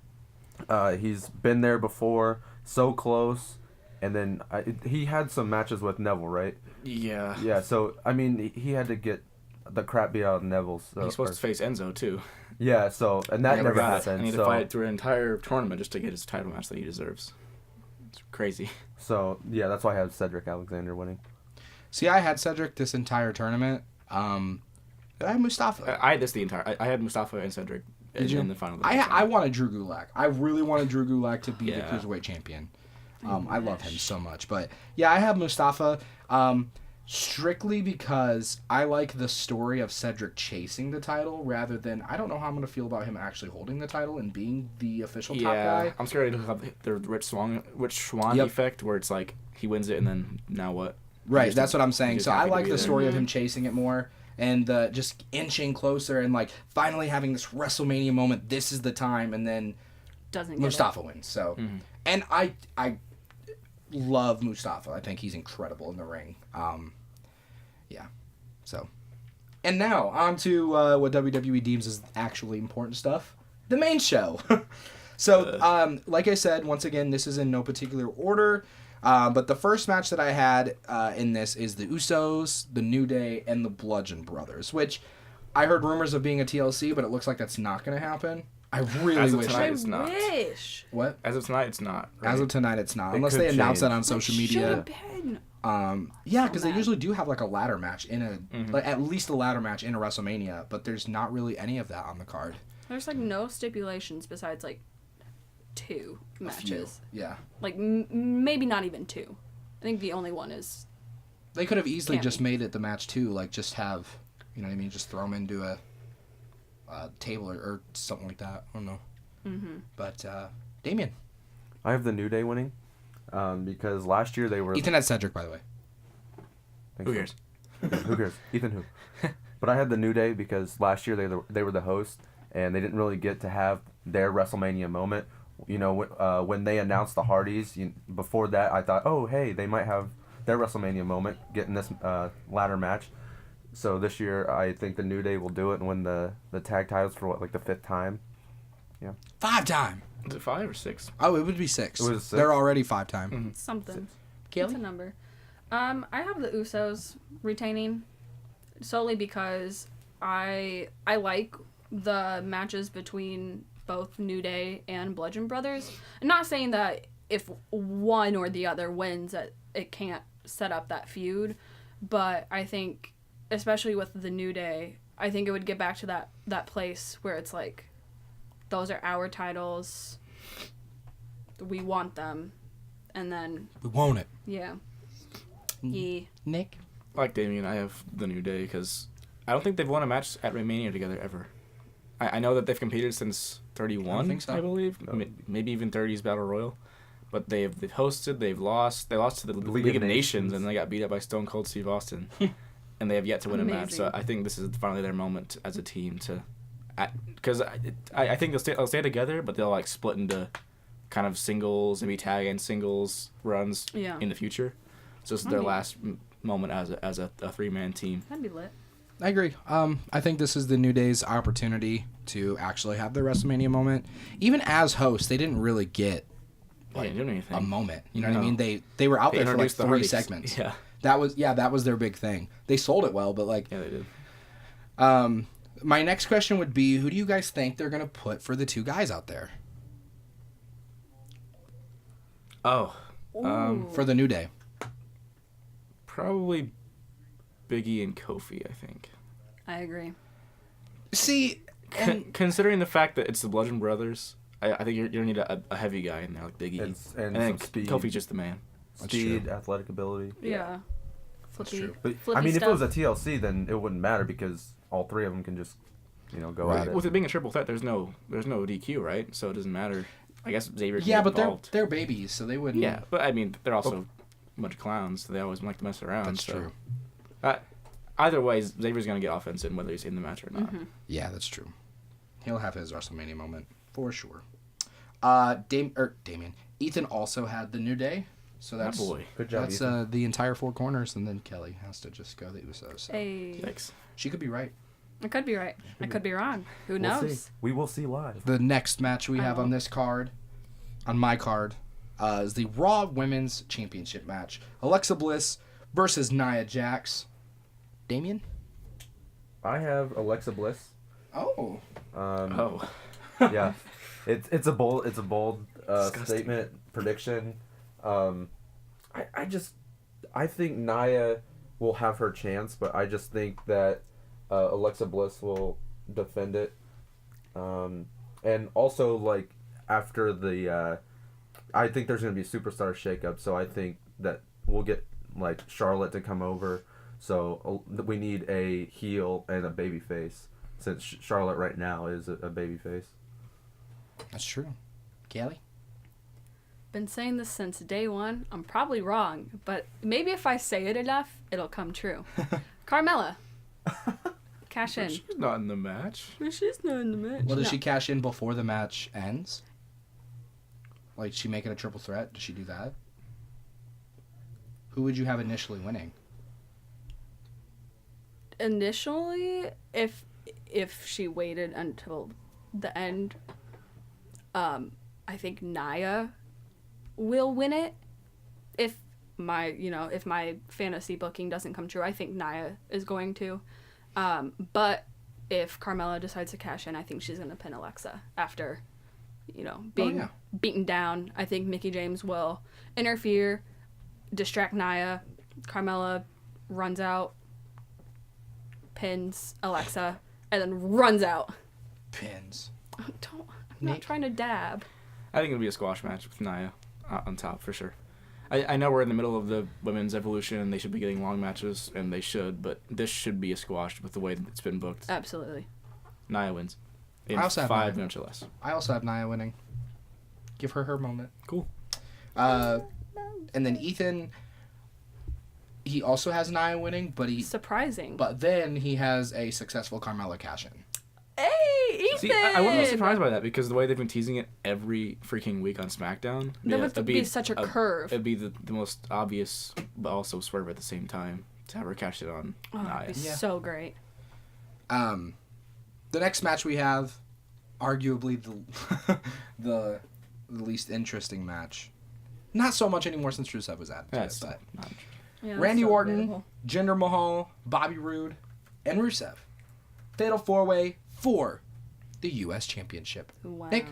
He's been there before, so close, and then he had some matches with Neville, right? Yeah. Yeah, so, I mean, he had to get the crap beat out of Neville. So, He's supposed to face Enzo, too. Yeah, so, and that never happened. And he had to fight through an entire tournament just to get his title match that he deserves. It's crazy. So, yeah, that's why I have Cedric Alexander winning. See, I had Cedric this entire tournament. I had Mustafa. I had this the entire... I had Mustafa and Cedric in the final. I wanted Drew Gulak. I really wanted Drew Gulak to be the Yeah. Cruiserweight champion. I love him so much. But, yeah, I have Mustafa strictly because I like the story of Cedric chasing the title rather than... I don't know how I'm going to feel about him actually holding the title and being the official top guy. I'm scared he'll have the Rich Swann effect where it's like he wins it and then now what? Right, that's what I'm saying. So I happy to like be the there. story of him chasing it more and just inching closer and like finally having this WrestleMania moment. This is the time, and then Doesn't get Mustafa wins. So, and I love Mustafa. I think he's incredible in the ring. Yeah. So, and now on to what WWE deems as actually important stuff: the main show. So, like I said, once again, this is in no particular order. But the first match that I had in this is the Usos, the New Day, and the Bludgeon Brothers, which I heard rumors of being a TLC, but it looks like that's not going to happen. I really As of wish. tonight, I it's not. wish. What? As of tonight, it's not. Right? As of tonight, it's not. It Unless could they announce change. that on social media. Should have been. Yeah, So because they mad. usually do have like a ladder match in a, like at least a ladder match in a WrestleMania, but there's not really any of that on the card. There's like no stipulations besides like 2 A matches. few. Yeah. Like maybe not even 2. I think the only one is. They could have easily Can't just be. made it the match too, like just have, you know what I mean, just throw them into a table or something like that. I don't know. Mm-hmm. But Damien. I have the New Day winning because last year they were... Ethan had Cedric, by the way. Thanks, Who cares? Who cares? Ethan who? But I had the New Day because last year they were the host, and they didn't really get to have their WrestleMania moment. You know, when they announced the Hardys, before that I thought, oh, hey, they might have their WrestleMania moment, getting this ladder match. So this year I think the New Day will do it and win the tag titles for, like the 5th time. Yeah. 5-time. Is it 5 or 6? Oh, it would be 6. It was 6? They're already 5-time. Mm-hmm. Something. Kaylee? It's a number. I have the Usos retaining solely because I like the matches between both New Day and Bludgeon Brothers. I'm not saying that if one or the other wins that it can't set up that feud, but I think especially with the New Day, I think it would get back to that place where it's like those are our titles. We want them. And then We want it. yeah. Yeah. Nick? Like Damien, I have the New Day because I don't think they've won a match at Wrestlemania together ever. I know that they've competed since 31, I think so. I believe. No. Maybe even 30s Battle Royal. But they've hosted, they've lost. They lost to the League of Nations, and they got beat up by Stone Cold Steve Austin. And they have yet to win a match. So Amazing. I think this is finally their moment as a team to... Because I think they'll stay together, but they'll like split into kind of singles, maybe tag and singles runs Yeah. in the future. So this is I their mean- last moment as a 3-man team. That'd be lit. I agree. I think this is the New Day's opportunity to actually have their WrestleMania moment. Even as hosts, they didn't really get They didn't do anything. a moment. You know what I No. mean? They were out They there for like introduced the 3 Hardys. segments. Yeah. That was their big thing. They sold it well, but like Yeah, they did. my next question would be, who do you guys think they're gonna put for the 2 guys out there Oh. Ooh. for the New Day? Probably Biggie and Kofi, I think. I agree. See, and Considering the fact that it's the Bludgeon Brothers, I think you're gonna need a heavy guy in there like Big E, And and then some speed. Kofi's just the man. Speed, athletic ability. Yeah. That's Flippy. true. But Flippy I mean, stuff. if it was a TLC, then it wouldn't matter because all three of them can just, go Right. at it. With it being a triple threat, there's no DQ, right? So it doesn't matter. I guess Xavier can Yeah, get but involved. they're babies, so they wouldn't. Yeah, but I mean, they're also a bunch of clowns, so they always like to mess around. That's so. true. Either way, Xavier's gonna get offense in whether he's in the match or not. Mm-hmm. Yeah, that's true. He'll have his WrestleMania moment for sure. Damien. Ethan also had the New Day, so that's boy. Good job, that's Ethan. the entire four corners, and then Kelly has to just go the Usos. So. Hey. Thanks. She could be right. I could be right. I could be wrong. Who We'll knows? see. We will see live. The next match we have on this card, on my card, is the Raw Women's Championship match. Alexa Bliss versus Nia Jax. Damien? I have Alexa Bliss. Oh. Yeah, it's a bold Disgusting. statement prediction. I think Nia will have her chance, but I just think that Alexa Bliss will defend it. And also like after the, I think there's gonna be a superstar shakeup, so I think that we'll get like Charlotte to come over. So we need a heel and a baby face, since Charlotte right now is a baby face. That's true. Kelly? Been saying this since day one. I'm probably wrong, but maybe if I say it enough, it'll come true. Carmella. Cash in. She's not in the match. She's not in the match. Well, does No. she cash in before the match ends? Like, she make it a triple threat? Does she do that? Who would you have initially winning? Initially, if she waited until the end, I think Nia will win it. If my fantasy booking doesn't come true, I think Nia is going to. But if Carmella decides to cash in, I think she's gonna pin Alexa after, being beaten down. I think Mickie James will interfere, distract Nia. Carmella runs out, pins Alexa, and then runs out. Pins. I'm not trying to dab. I think it'll be a squash match with Nia on top for sure. I know we're in the middle of the women's evolution and they should be getting long matches, and they should, but this should be a squash with the way that it's been booked. Absolutely. Nia wins in I also have 5 Nia. minutes or less. I also have Nia winning. Give her moment. Cool. And then Ethan, he also has Nia winning, but Surprising. then he has a successful Carmella cash-in. Hey, Ethan! See, I wouldn't be surprised by that because the way they've been teasing it every freaking week on SmackDown. That would it'd be such a curve. It'd be the most obvious, but also swerve at the same time to have her cash it on Nia. It'd be Yeah. so great. The next match we have, arguably the least interesting match. Not so much anymore since Rusev was added to That's it, but not Yeah, Randy that's so Orton, debatable. Jinder Mahal, Bobby Roode, and Rusev. Fatal 4-way for the U.S. Championship. Wow. Nick?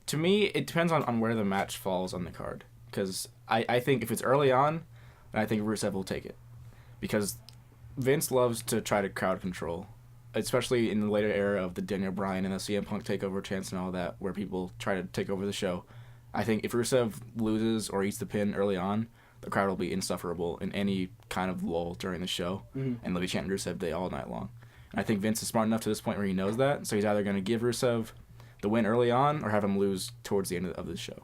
To me, it depends on where the match falls on the card. Because I think if it's early on, then I think Rusev will take it. Because Vince loves to try to crowd control. Especially in the later era of the Daniel Bryan and the CM Punk takeover chance and all that, where people try to take over the show. I think if Rusev loses or eats the pin early on, the crowd will be insufferable in any kind of lull during the show. And they'll be chanting Rusev Day all night long. And I think Vince is smart enough to this point where he knows that, so he's either going to give Rusev the win early on or have him lose towards the end of the show.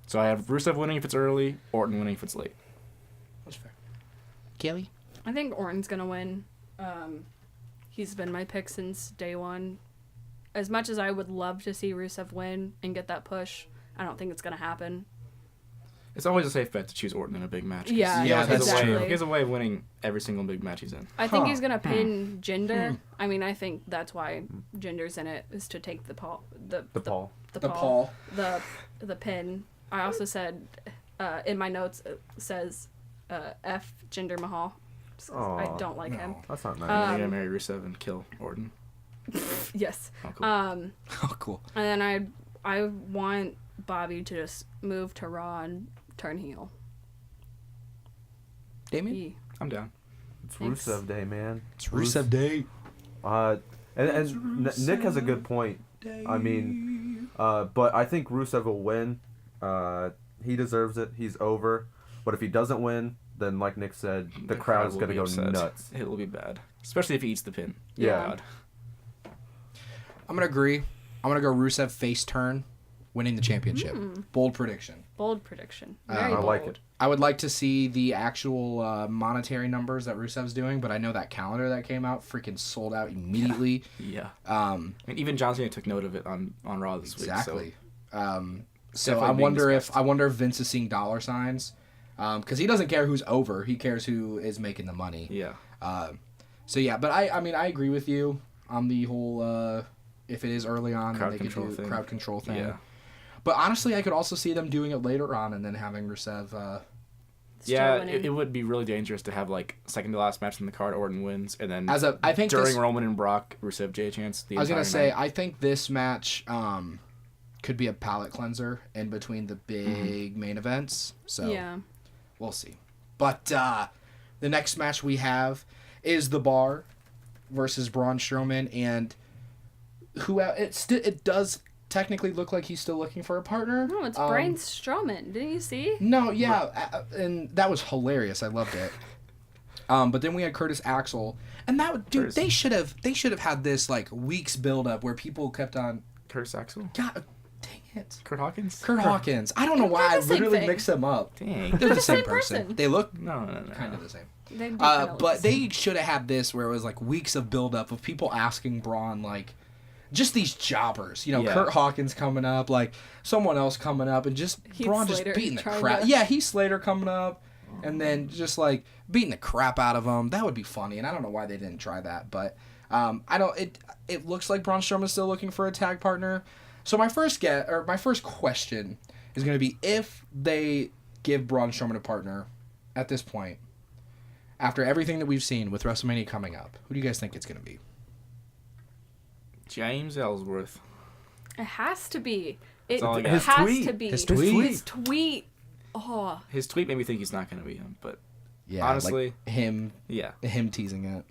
So I have Rusev winning if it's early, Orton winning if it's late. That's fair. Kelly? I think Orton's gonna win. He's been my pick since day one. As much as I would love to see Rusev win and get that push, I don't think it's gonna happen. It's always a safe bet to choose Orton in a big match. 'cause Yeah, he always has a way- exactly. He has a way of winning every single big match he's in. I think Huh. he's gonna pin Jinder. I mean, I think that's why Jinder's in it, is to take the The pin. I also said in my notes it says F Jinder Mahal. Just 'cause I Aw, don't like him. That's not nice. You're gonna marry Rusev and kill Orton. Yes. Oh, cool. Oh, cool. And then I want Bobby to just move to Raw and turn heel. Damien? He- I'm down. It's Thanks. Rusev Day, man. It's Rusev Day. And Nick has a good point. I mean, but I think Rusev will win. He deserves it. He's over. But if he doesn't win, then like Nick said, the crowd is going to go nuts. It will be bad. Especially if he eats the pin. Yeah. God. I'm going to agree. I'm going to go Rusev face turn, winning the championship. Bold prediction. Bold prediction. I Very like bold. it. I would like to see the actual monetary numbers that Rusev's doing, but I know that calendar that came out freaking sold out immediately. Yeah. I mean, even John Cena took note of it on Raw this exactly. week. So I wonder if Vince is seeing dollar signs, because he doesn't care who's over. He cares who is making the money. Yeah. So yeah, but I mean I agree with you on the whole if it is early on, then they could do crowd control thing. Yeah. But honestly, I could also see them doing it later on and then having Rusev. Still It would be really dangerous to have like second to last match in the card, Orton wins, and then I think during this, Roman and Brock, Rusev J chance. I was gonna say I think this match could be a palate cleanser in between the big main events. So yeah. We'll see. But the next match we have is The Bar versus Braun Strowman, and it does technically look like he's still looking for a partner. No, it's Braun Strowman. Didn't you see? No, yeah, and that was hilarious. I loved it. But then we had Curtis Axel, and they should have had this like weeks build up where people kept on. Curtis Axel. God, dang it. Kurt Hawkins. Kurt Hawkins. I don't know why I literally mixed them up. Dang. They're the same person. They look No. kind of the same. They do But they should have had this where it was like weeks of build up of people asking Braun like just these jobbers, Kurt Hawkins coming up, like someone else coming up, and just Braun just beating the crap. Yeah, Heath Slater coming up, and then just like beating the crap out of him. That would be funny, and I don't know why they didn't try that, but I don't. It looks like Braun Strowman's still looking for a tag partner. So my first question is going to be if they give Braun Strowman a partner at this point, after everything that we've seen with WrestleMania coming up, who do you guys think it's going to be? James Ellsworth. It has to be. It His has tweet. to be. His tweet. His tweet. Oh. His tweet made me think he's not going to be him, but Yeah, honestly, like him teasing it.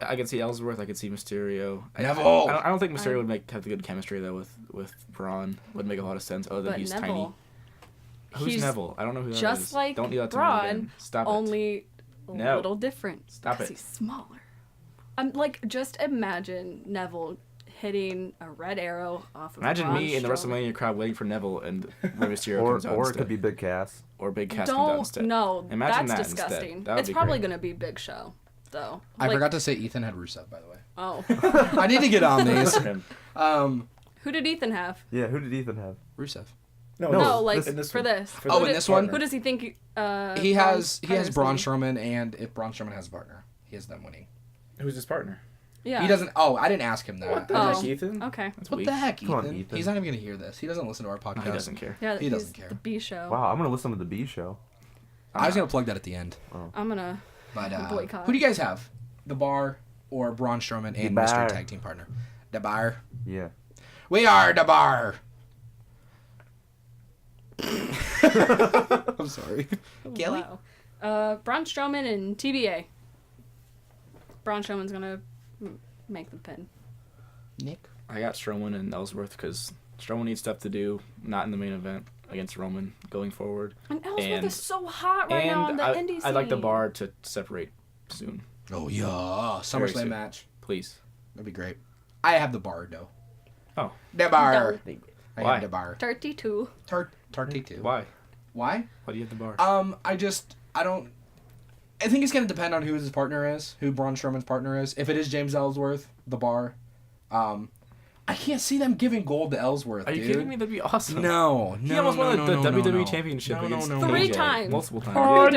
I could see Ellsworth. I could see Mysterio. Neville. I don't think Mysterio would have the good chemistry though with Braun. Wouldn't make a lot of sense other than But he's Neville, tiny. Who's he's Neville? I don't know who that is. just like don't do that to me Braun, again. Stop it. only a No. little different. Stop because it. he's smaller. I'm like, just imagine Neville hitting a red arrow off of Imagine Braun me in the Strowman. WrestleMania crowd waiting for Neville and Rey Mysterio comes out Or it instead. could be Big Cass. Or Big Cass comes out instead. No, Imagine that's that instead. disgusting. That would It's be probably great. going to be Big Show, though. I forgot to say Ethan had Rusev, by the way. Oh. I need to get on these. Him. Who did Ethan have? Yeah, who did Ethan have? Rusev. No, like in this for one. this. For Oh, the- in this one? Who does he think? He has Braun Strowman. Strowman, and if Braun Strowman has a partner, he has them winning. Who's his partner? Yeah. He doesn't. Oh, I didn't ask him that. What the I heck, just- Ethan? Okay. That's What weak. the heck, Come on, Ethan? Ethan. He's not even gonna hear this. He doesn't listen to our podcast. No, he doesn't care. Yeah, He he's doesn't care. The B show. Wow, I'm gonna listen to the B show. I was gonna plug that at the end. I'm gonna. But Boycott. who do you guys have? The Bar or Braun Strowman and The Mr. Bar. Tag Team Partner? The Bar. Yeah. We are the Bar. I'm sorry. Kelly? Wow. Braun Strowman and TBA. Braun Strowman's gonna make the pin. Nick. I got Strowman and Ellsworth because Strowman needs stuff to do, not in the main event against Roman going forward. And Ellsworth And- is so hot right now on the indie scene. I'd like the Bar to separate soon, Oh yeah, Very SummerSlam soon. match. please. That'd be great. I have the Bar though. Oh. The Bar. I Why? have the Bar. 32. Tarty too. Why? Why? Why do you have the Bar? I think it's gonna depend on who his partner is, who Braun Strowman's partner is. If it is James Ellsworth, the Bar, I can't see them giving gold to Ellsworth. Are you dude. kidding me? That'd be awesome. No, He almost won the no, WWE no. Championship No, no, against no, AJ no. 3 times. multiple times. Oh,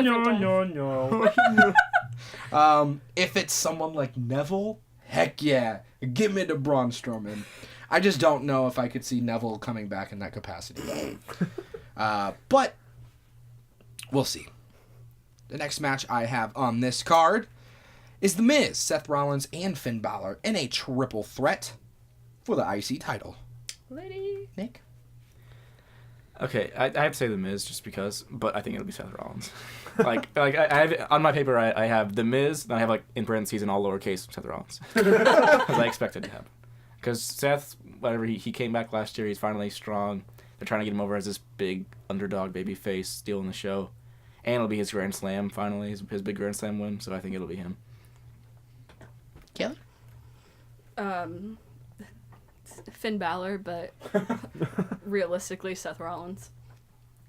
no. If it's someone like Neville, heck yeah, give me the Braun Strowman. I just don't know if I could see Neville coming back in that capacity. But we'll see. The next match I have on this card is The Miz, Seth Rollins, and Finn Balor in a triple threat for the IC title. Lady. Nick? Okay, I have to say The Miz just because, but I think it'll be Seth Rollins. I have on my paper I have The Miz, then I have like in parentheses in all lowercase Seth Rollins because I expect it to happen. Because Seth, whatever he came back last year, he's finally strong. They're trying to get him over as this big underdog baby face stealing the show, and it'll be his Grand Slam finally, his big Grand Slam win. So I think it'll be him. Kelly? Finn Balor, but realistically Seth Rollins.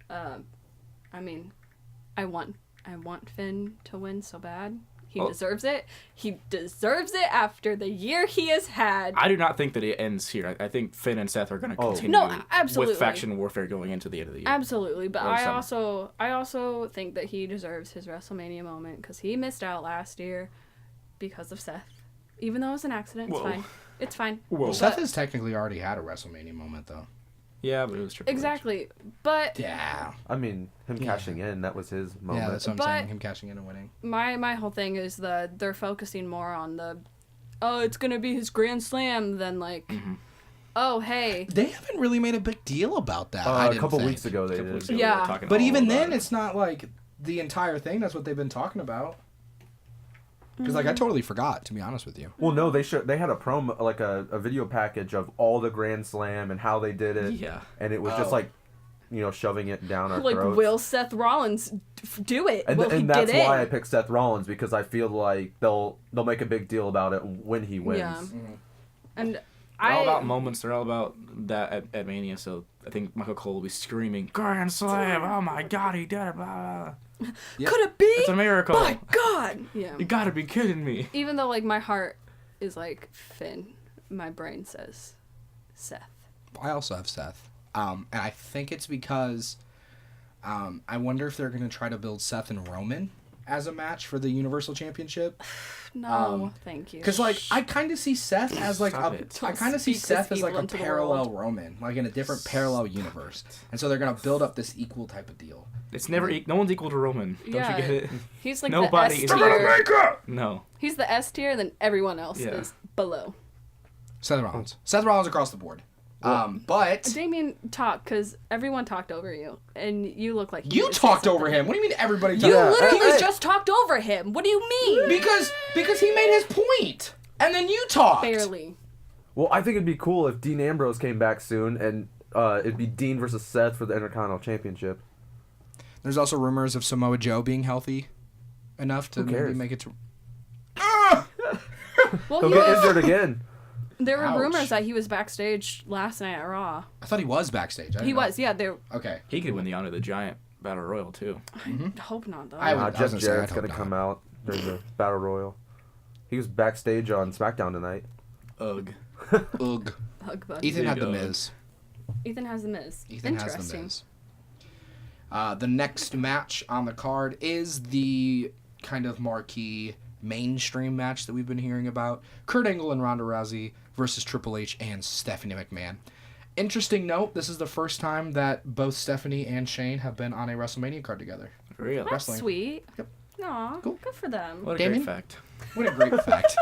I mean, I want Finn to win so bad. He deserves it. He deserves it after the year he has had. I do not think that it ends here. I think Finn and Seth are going to continue absolutely. with faction warfare going into the end of the year. Absolutely, but I also think that he deserves his WrestleMania moment because he missed out last year because of Seth. Even though it was an accident, it's fine. It's fine. Well, Seth has technically already had a WrestleMania moment, though. Yeah, but it was Triple H. Exactly, but yeah, I mean, him cashing in, that was his moment. Yeah, that's what I'm saying. Him cashing in and winning. My whole thing is they're focusing more on it's gonna be his Grand Slam than like, oh hey. They haven't really made a big deal about that. A couple weeks ago they did. Yeah, but even then, it's not like the entire thing. That's what they've been talking about. Because I totally forgot, to be honest with you. Well, no, they had a promo, like a video package of all the Grand Slam and how they did it. Yeah. And it was just like, shoving it down our like, throats. will Seth Rollins do it? And, will he that's get why in? I picked Seth Rollins, because I feel like they'll make a big deal about it when he wins. Yeah. And They're all about moments. They're all about that at Mania. So I think Michael Cole will be screaming, Grand Slam! Oh my God, he did it! Blah, blah. Yep. Could it be? It's a miracle! My God! Yeah. You gotta be kidding me! Even though like my heart is like Finn, my brain says Seth. I also have Seth, and I think it's because I wonder if they're going to try to build Seth and Roman as a match for the Universal Championship. No, thank you. Because like I kind of see Seth as like I kind of see Seth as like a parallel Roman, like in a different parallel universe, and so they're gonna build up this equal type of deal. It's never no one's equal to Roman. Don't you get it? He's like Nobody the S tier. No. He's the S tier, then everyone else is below. Seth Rollins. Seth Rollins across the board. But Damien, talk, because everyone talked over you, and you look like you talked over him. What do you mean everybody? You literally just talked over him. What do you mean? Because he made his point, and then you talked. Barely. Well, I think it'd be cool if Dean Ambrose came back soon, and it'd be Dean versus Seth for the Intercontinental Championship. There's also rumors of Samoa Joe being healthy enough to maybe make it to. Well, He'll get injured again. There were rumors that he was backstage last night at Raw. I thought he was backstage. He was, yeah. Okay. He could win the Honor of the Giant Battle Royal too. I hope not, though. Jeff Jarrett's gonna come out during the Battle Royal. He was backstage on SmackDown tonight. Ugh. Ugh. Buddy. Ethan had the Miz. Ethan has the Miz. Ethan has the Miz. The next match on the card is the kind of marquee mainstream match that we've been hearing about. Kurt Angle and Ronda Rousey versus Triple H and Stephanie McMahon. Interesting note, this is the first time that both Stephanie and Shane have been on a WrestleMania card together. Really? That's Wrestling. sweet. Yep. Aw, Cool. good for them. What a Damien? great fact. What a great fact.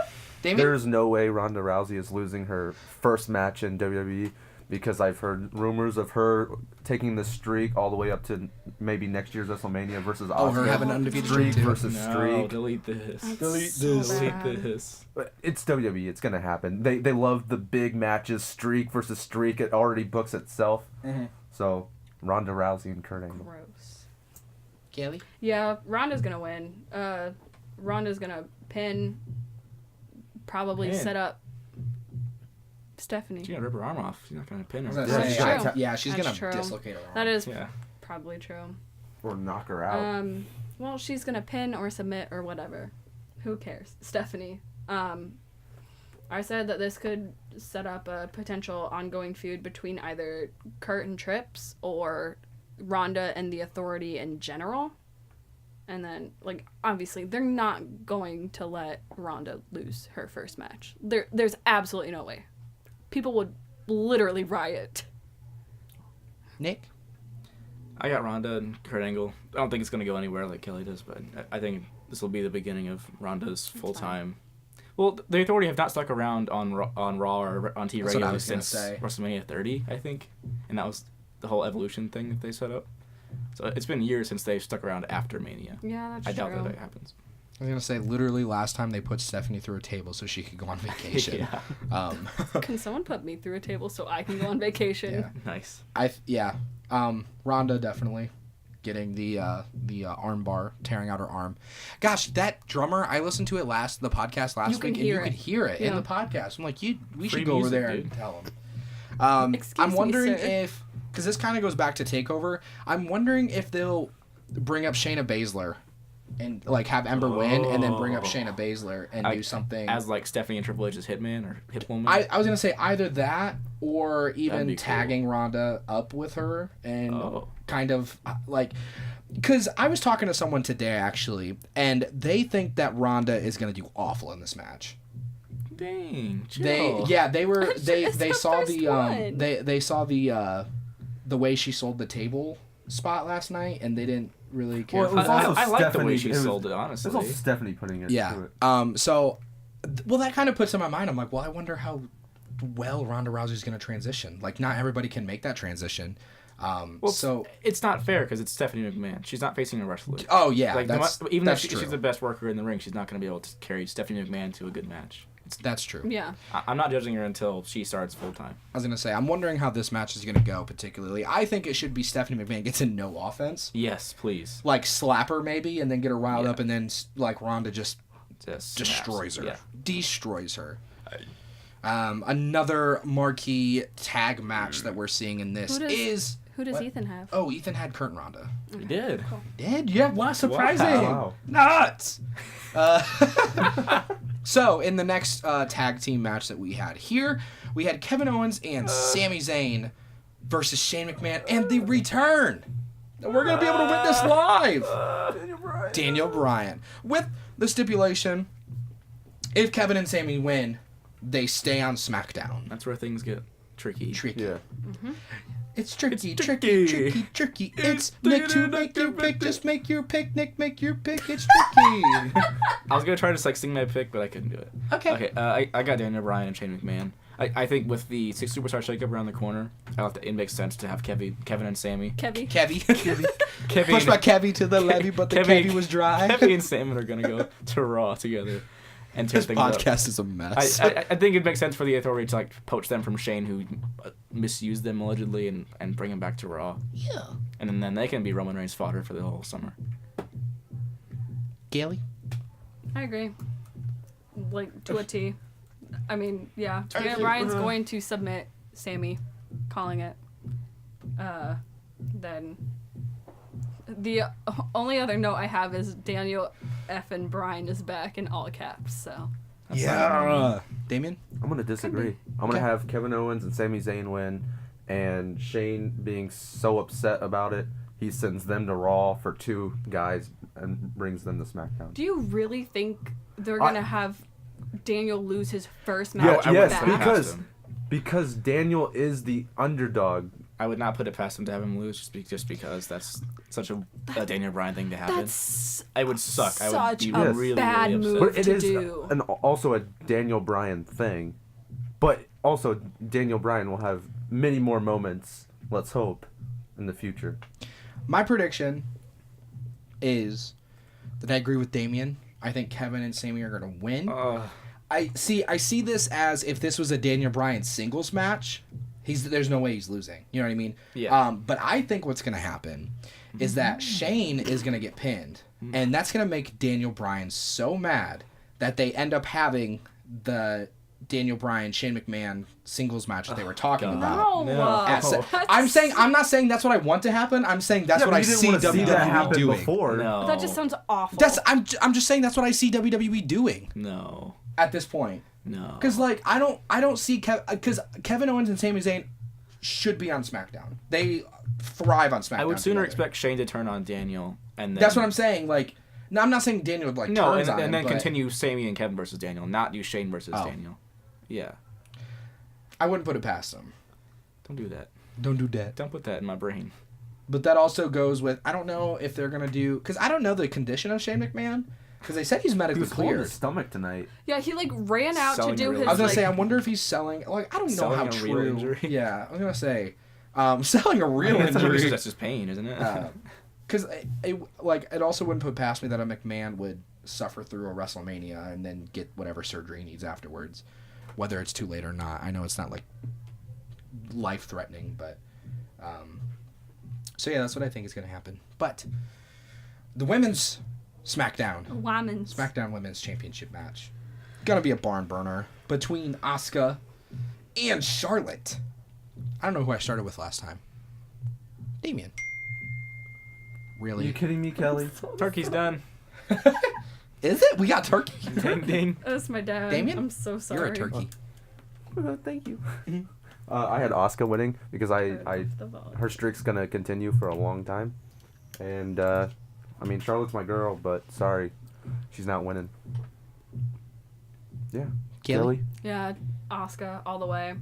Damien? There's no way Ronda Rousey is losing her first match in WWE, because I've heard rumors of her taking the streak all the way up to maybe next year's WrestleMania versus Asuka. her having an undefeated streak streak too. versus No, streak. delete this. That's Delete bad. this. It's WWE. It's gonna happen. They love the big matches, streak versus streak. It already books itself. Mm-hmm. So Ronda Rousey and Kurt Angle. Gross. Kelly? Yeah, Ronda's gonna win. Ronda's gonna pin. Probably Man. set up Stephanie. She's gonna rip her arm off. She's not gonna pin her. I was That's gonna say, true. yeah, she's That's gonna true. dislocate her arm. That is Yeah. probably true. Or knock her out. Well, she's gonna pin or submit or whatever. Who cares? Stephanie. I said that this could set up a potential ongoing feud between either Kurt and Trips or Ronda and the Authority in general. And then, like, obviously, they're not going to let Ronda lose her first match. There's absolutely no way. People would literally riot. Nick? I got Ronda and Kurt Angle. I don't think it's gonna go anywhere like Kelly does, but I think this will be the beginning of Ronda's full-time. Well, the Authority have not stuck around on Raw or on TV That's what I regularly was gonna since say. WrestleMania 30, I think, and that was the whole evolution thing that they set up. So it's been years since they've stuck around after Mania. Yeah, that's I true. doubt that happens. I was gonna say literally last time they put Stephanie through a table so she could go on vacation. Can someone put me through a table so I can go on vacation? Yeah. Nice. Rhonda definitely getting the arm bar, tearing out her arm. Gosh, that drummer! I listened to it the podcast last week, and you could hear it in the podcast. I'm like, we should go over there and tell him. I'm wondering if, because this kind of goes back to Takeover. I'm wondering if they'll bring up Shayna Baszler and like have Ember win, and then bring up Shayna Baszler and do something as like Stephanie and Triple H's hitman or hitwoman. I was gonna say either that or even tagging Rhonda up with her and kind of like, because I was talking to someone today actually, and they think that Rhonda is gonna do awful in this match. Dang, chill. They saw the way she sold the table spot last night, and they didn't really care. Well, it was also I like the way she Stephanie- sold it, honestly. It was also Stephanie putting it Yeah. to it. Well, that kind of puts in my mind. I'm like, well, I wonder how well Ronda Rousey's going to transition. Like, not everybody can make that transition. So it's not fair because it's Stephanie McMahon. She's not facing a wrestler. Oh yeah, like that's even that's if true. she's the best worker in the ring, she's not going to be able to carry Stephanie McMahon to a good match. That's true. Yeah. I'm not judging her until she starts full time. I was gonna say, I'm wondering how this match is gonna go. Particularly, I think it should be Stephanie McMahon gets in no offense. Yes, please. Like slap her maybe, and then get her riled up, and then like Ronda just destroys her, destroys her. Another marquee tag match that we're seeing in this is. Who does Ethan have? Oh, Ethan had Kurt and Ronda. He did. Cool. Did? Yeah, wow, surprising. Wow. Nuts. So, in the next tag team match that we had here, we had Kevin Owens and Sami Zayn versus Shane McMahon and the return. We're going to be able to witness live. Daniel Bryan. With the stipulation, if Kevin and Sami win, they stay on SmackDown. That's where things get tricky. Yeah. Mm-hmm. It's tricky. It's make your pick. Just make your pick, Nick. Make your pick. It's tricky. I was gonna try to sing my pick, but I couldn't do it. Okay. I got Daniel Bryan and Shane McMahon. I think with the Superstar Shakeup around the corner, it makes sense to have Kevin and Sammy. Kevy. Push my Kevy to the levee, but the Kevy was dry. Kevin and Salmon are gonna go to Raw together. And this podcast is a mess. I think it makes sense for the Authority to like poach them from Shane, who misused them allegedly, and bring them back to Raw. Yeah. And then they can be Roman Reigns fodder for the whole summer. Gailey? I agree. Like, to a T. I mean, yeah. Daniel Bryan's going to submit Sammy, calling it. Then the only other note I have is Daniel F. Bryan is back in all caps, so. Yeah. Damien? I'm going to disagree. I'm going to have Kevin Owens and Sami Zayn win, and Shane being so upset about it, he sends them to Raw for 2 guys and brings them to SmackDown. Do you really think they're going to have Daniel lose his first match? Because Daniel is the underdog. I would not put it past him to have him lose just because that's such a Daniel Bryan thing to happen. It would suck. I would be really bad upset. move But it to is do. also a Daniel Bryan thing. But also, Daniel Bryan will have many more moments, let's hope, in the future. My prediction is that I agree with Damien. I think Kevin and Sami are going to win. I see this as if this was a Daniel Bryan singles match. There's no way he's losing. You know what I mean? Yeah. But I think what's going to happen is that Shane is going to get pinned. And that's going to make Daniel Bryan so mad that they end up having the Daniel Bryan, Shane McMahon singles match that they were talking about. I'm not saying that's what I want to happen. I'm saying that's what I see WWE doing. Before. No. That just sounds awful. I'm just saying that's what I see WWE doing. No. At this point. No. Because like I don't see because Kevin Owens and Sami Zayn should be on SmackDown. They thrive on SmackDown. I would sooner together. expect Shane to turn on Daniel and then That's what I'm saying. Like, no, I'm not saying Daniel like turns on him, and then but continue Sami and Kevin versus Daniel, not do Shane versus Daniel. Yeah. I wouldn't put it past them. Don't do that. Don't do that. Don't put that in my brain. But that also goes with I don't know if they're gonna do because I don't know the condition of Shane McMahon. Because they said he's He medically was holding cleared. his stomach tonight. Yeah, he like ran out Selling to do really- his. I was gonna like, say, I wonder if he's selling. Like, I don't know Selling how a real true. injury. Yeah, I was gonna say, Selling a real injury. That's just pain, isn't it? Because it also wouldn't put past me that a McMahon would suffer through a WrestleMania and then get whatever surgery he needs afterwards, whether it's too late or not. I know it's not like life threatening, but so yeah, that's what I think is going to happen. But the women's SmackDown Women's Championship match gonna be a barn burner between Asuka and Charlotte. I don't know who I started with last time. Damien. Really? Are you kidding me, Kelly? Turkey's done. Is it? We got turkey. Ding ding. That's my dad. Damien? I'm so sorry. You're a turkey. Thank you. I had Asuka winning because her streak's gonna continue for a long time, and I mean Charlotte's my girl, but sorry, she's not winning. Yeah, Kelly? Yeah, Asuka all the way.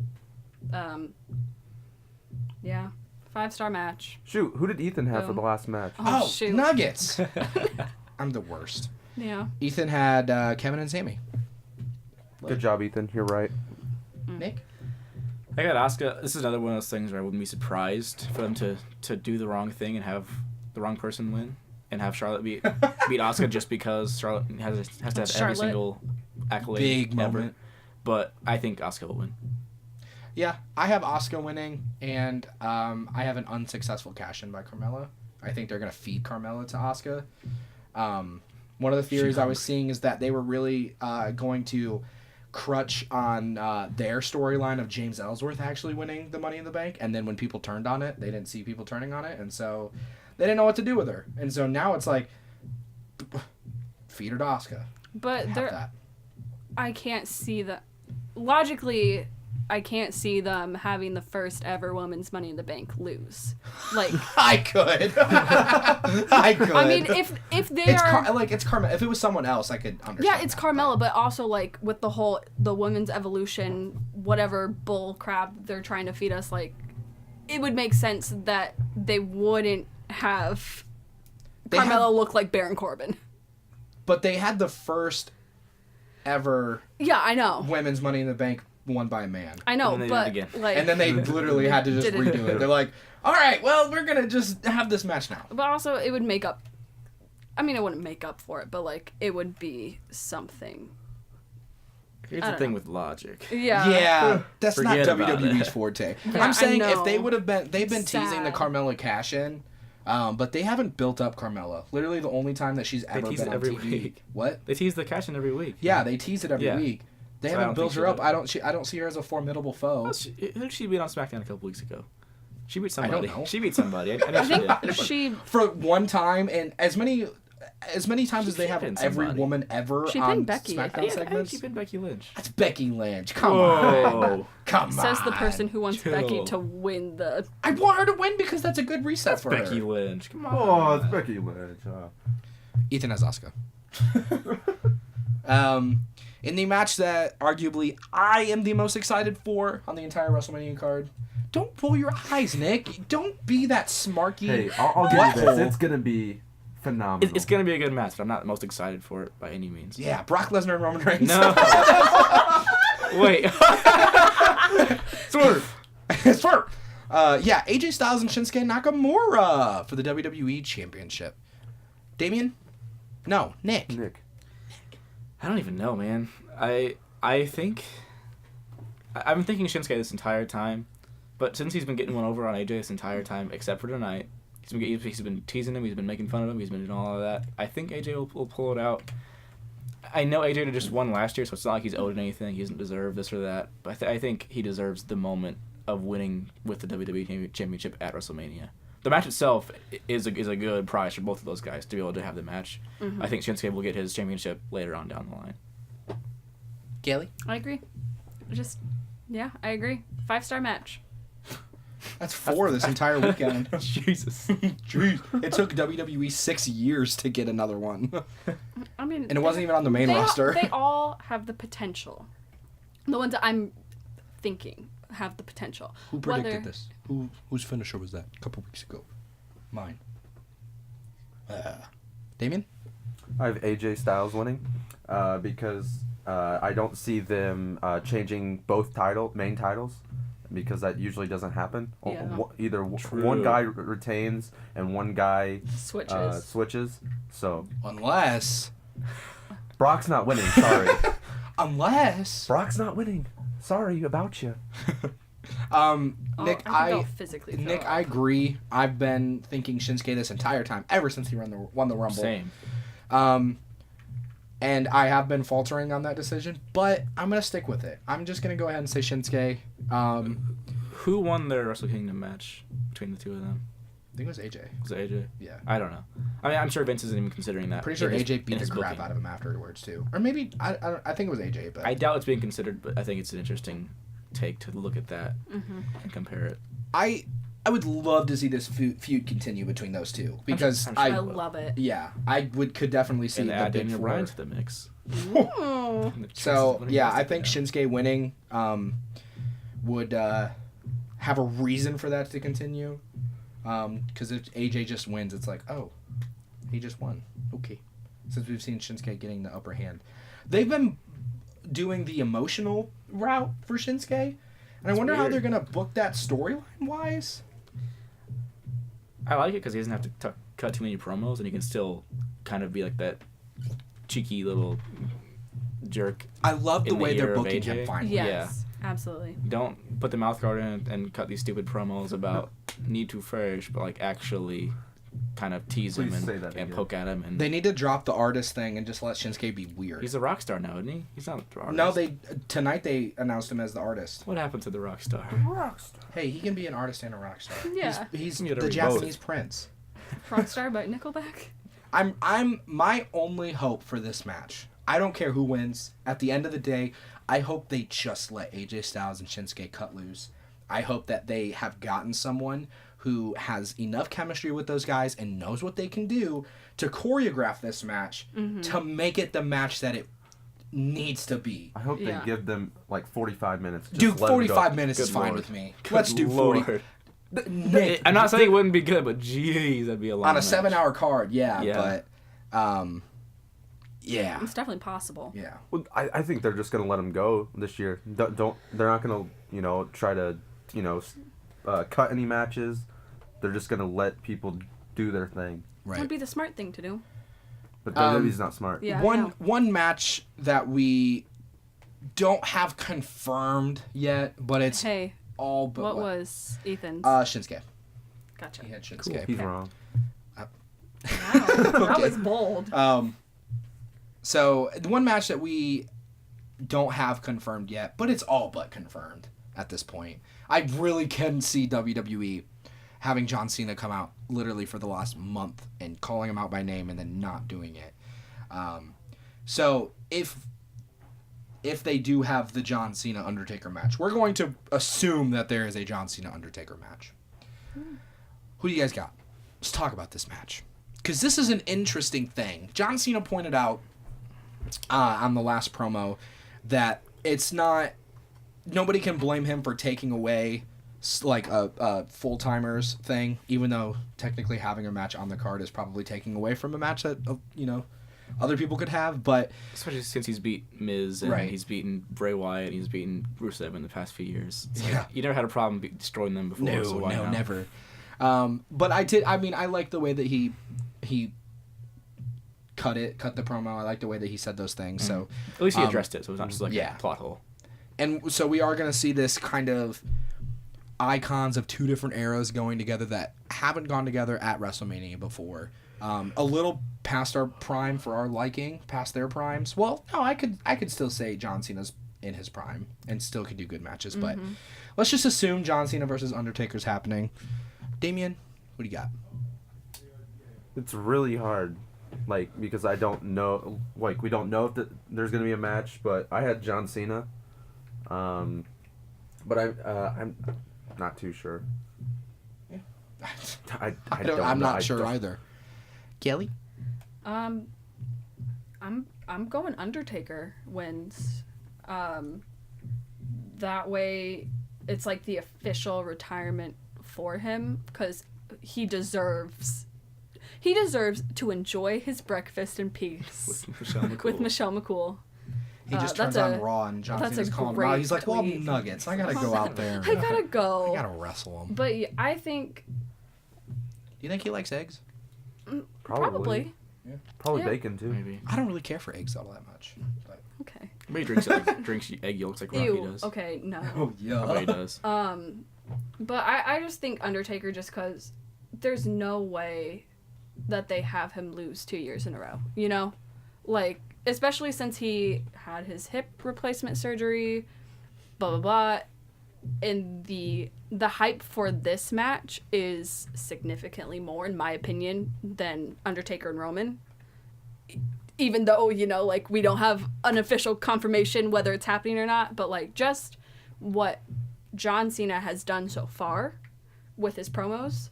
Yeah, 5-star match. Shoot, who did Ethan have for Boom. the last match? Oh, shoot. Nuggets. I'm the worst. Yeah. Ethan had Kevin and Sammy. Good job, Ethan. You're right. Nick? I got Asuka. This is another one of those things where I wouldn't be surprised for them to do the wrong thing and have the wrong person win, and have Charlotte beat Asuka just because Charlotte has to have Charlotte. every single accolade Big ever. moment. But I think Asuka will win. Yeah, I have Asuka winning, and I have an unsuccessful cash-in by Carmella. I think they're going to feed Carmella to Asuka. One of the theories I was seeing is that they were really going to crutch on their storyline of James Ellsworth actually winning the Money in the Bank, and then when people turned on it, they didn't see people turning on it, and so they didn't know what to do with her. And so now it's like, feed her to Asuka. But That. I can't see that. Logically, I can't see them having the first ever women's Money in the Bank lose. Like I could. I could. I mean, if they it's are it's Carmella. If it was someone else, I could understand. yeah, it's that, Carmella, but also like with the women's evolution, whatever bull crap they're trying to feed us, like it would make sense that they wouldn't have Carmella look like Baron Corbin. But they had the first ever Yeah, I know. women's Money in the Bank won by a man. I know, And then they but did it again. like, And then they literally had to just Did it. redo it. They're like, all right, well, we're going to just have this match now. but also it would make up. I mean, it wouldn't make up for it, but like it would be something. Here's I the don't thing know. with logic. Yeah. That's not Forget about WWE's it. forte. Yeah, I'm saying I if they know. would have been, they've been teasing the Sad. Carmella cash-in, but they haven't built up Carmella. Literally the only time that she's ever tease been it on every TV. week. What? They tease the cash in every week. Yeah, they tease it every Yeah. week. They So I haven't don't built think her she up. I don't see her as a formidable foe. Well, who did she beat on SmackDown a couple weeks ago? She beat I don't somebody. know. She beat somebody. I know I she did. think she For one time, and as many times as they have pinned every somebody. woman ever She on pinned Becky, I SmackDown think. Yeah, segments. she pinned Becky Lynch. That's Becky Lynch. Come on. Whoa. Come on. says the person who wants Chill. Becky to win the. I want her to win because that's a good reset for Becky her. Lynch. Come on. Oh, it's Becky Lynch. Ethan has Asuka. In the match that arguably I am the most excited for on the entire WrestleMania card. Don't roll your eyes, Nick. Don't be that smarky. Hey, I'll give you butthole. this. It's gonna be phenomenal. It's going to be a good match, but I'm not most excited for it by any means. Yeah, Brock Lesnar and Roman Reigns. No. Wait. Swerve. Swerve. Yeah, AJ Styles and Shinsuke Nakamura for the WWE Championship. Damien? No, Nick. Nick. I don't even know, man. I think I've been thinking Shinsuke this entire time, but since he's been getting one over on AJ this entire time, except for tonight, he's been teasing him, he's been making fun of him, he's been doing all of that. I think AJ will pull it out. I know AJ just won last year, so it's not like he's owed anything. He doesn't deserve this or that. But I think he deserves the moment of winning with the WWE Championship at WrestleMania. The match itself is a good prize for both of those guys to be able to have the match. Mm-hmm. I think Shinsuke will get his championship later on down the line. Gailey? I agree. I agree. 5-star match. That's 4 this entire weekend. Jesus. Jeez. It took WWE 6 years to get another one. I mean, And it wasn't even on the main they roster. They all have the potential. The ones that I'm thinking have the potential. Who predicted this? Whose finisher was that a couple weeks ago? Mine. Damien? I have AJ Styles winning because I don't see them changing both main titles. because that usually doesn't happen. Yeah. Either True. one guy retains and one guy Switches. So Unless Brock's not winning. Sorry, Brock's not winning. Sorry about you. Nick, I think I'll physically throw up. I agree. I've been thinking Shinsuke this entire time, ever since he won the Rumble. Same. And I have been faltering on that decision, but I'm gonna stick with it. I'm just gonna go ahead and say Shinsuke. Who won their Wrestle Kingdom match between the two of them? I think it was AJ. Was it AJ? Yeah. I don't know. I mean, I'm sure Vince isn't even considering that. Pretty sure in his- AJ beat in the his crap booking. out of him afterwards too, or maybe I think it was AJ, but I doubt it's being considered, but I think it's an interesting take to look at that and compare it. I would love to see this feud continue between those two because I'm I love it. yeah, I could definitely see And the add big Daniel four. Bryan to the mix. Ooh. And the chances So of winning yeah, is I think down. Shinsuke winning would have a reason for that to continue. Because if AJ just wins, it's like, oh, he just won. Okay. Since we've seen Shinsuke getting the upper hand, they've been doing the emotional route for Shinsuke, and I wonder how weird. they're gonna book that storyline wise. I like it because he doesn't have to cut too many promos, and he can still kind of be like that cheeky little jerk. I love the In the way they're ear of booking him AJ? finally. Yes, absolutely. Don't put the mouth guard in and cut these stupid promos about need to fresh, but like actually kind of tease Please him say that and again. poke at him. And They need to drop the artist thing and just let Shinsuke be weird. he's a rock star now, isn't he? He's not an artist. No, tonight they announced him as the artist. What happened to the rock star? Hey, he can be an artist and a rock star. Yeah. He's You gotta the read Japanese prince. Rockstar by Nickelback. I'm my only hope for this match. I don't care who wins. At the end of the day, I hope they just let AJ Styles and Shinsuke cut loose. I hope that they have gotten someone who has enough chemistry with those guys and knows what they can do to choreograph this match to make it the match that it needs to be. I hope Yeah. they give them like 45 minutes. Just Dude, let 'em go. 45 minutes is Good fine Lord. with me. Good Let's do 40. Lord. Nick, I'm not saying it wouldn't be good, but geez, that'd be a lot. on a 7-hour card, yeah, Yeah. but yeah. It's definitely possible. Yeah. Well, I think they're just gonna let him go this year. Don't they're not gonna try to cut any matches. They're just gonna let people do their thing. That would Right. be the smart thing to do. But WWE's not smart. Yeah. I know. One match that we don't have confirmed yet, but it's Hey, all but what was Ethan's? Shinsuke. Gotcha. He had Shinsuke. He's Okay. wrong. Wow, that was bold. So the one match that we don't have confirmed yet, but it's all but confirmed at this point. I really can see WWE having John Cena come out literally for the last month and calling him out by name and then not doing it. So if they do have the John Cena Undertaker match, we're going to assume that there is a John Cena Undertaker match. Who do you guys got? Let's talk about this match. Because this is an interesting thing. John Cena pointed out on the last promo that it's not... Nobody can blame him for taking away like a full-timers thing, even though technically having a match on the card is probably taking away from a match that, other people could have, but... Especially since he's beat Miz and Right. he's beaten Bray Wyatt and he's beaten Rusev in the past few years. It's Yeah. like, you never had a problem destroying them before, so why not? never. But I like the way that he cut the promo. I like the way that he said those things. So At least he addressed it, so it's not just like yeah. a plot hole. And so we are going to see this kind of icons of two different eras going together that haven't gone together at WrestleMania before. A little past our prime for our liking, past their primes. Well, no, I could still say John Cena's in his prime and still could do good matches. But let's just assume John Cena versus Undertaker's happening. Damien, what do you got? It's really hard, because I don't know, we don't know if there's gonna be a match. But I had John Cena, but I'm not too sure. Yeah. I'm not sure either. Kelly? I'm going Undertaker wins. That way, it's like the official retirement for him because he deserves to enjoy his breakfast in peace With Michelle McCool. with Michelle McCool. He just turns on Raw and John Cena's calling him out. He's like, well, Nuggets. I got to go out there. I got to go. I got to wrestle him. But yeah, I think... Do you think he likes eggs? Probably. Yeah. Probably bacon, too. Maybe. I don't really care for eggs all that much. But. Okay. But he drinks egg yolks like Rocky does. Okay, no. Oh, yeah. But he does. But I just think Undertaker, just because there's no way that they have him lose 2 years in a row, you know? Like, especially since he had his hip replacement surgery, blah, blah, blah. And the hype for this match is significantly more, in my opinion, than Undertaker and Roman. Even though, you know, like, we don't have an official confirmation whether it's happening or not, but, like, just what John Cena has done so far with his promos,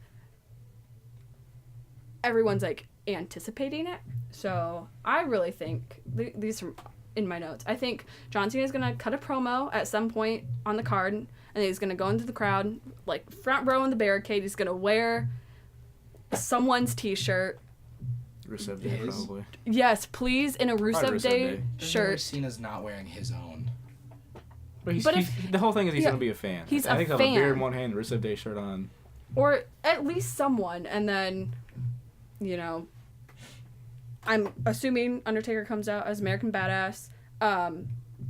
everyone's, like, anticipating it. So I really think, these are in my notes, I think John Cena's going to cut a promo at some point on the card, and then he's going to go into the crowd, like, front row in the barricade. He's going to wear someone's t-shirt. Rusev Day, probably. Yes, please, in a Rusev Day shirt. Cena's not wearing his own. But the whole thing is he's going to be a fan. He's I think a he'll have a fan. beer in one hand, Rusev Day shirt on. Or at least someone, and then, you know, I'm assuming Undertaker comes out as American Badass.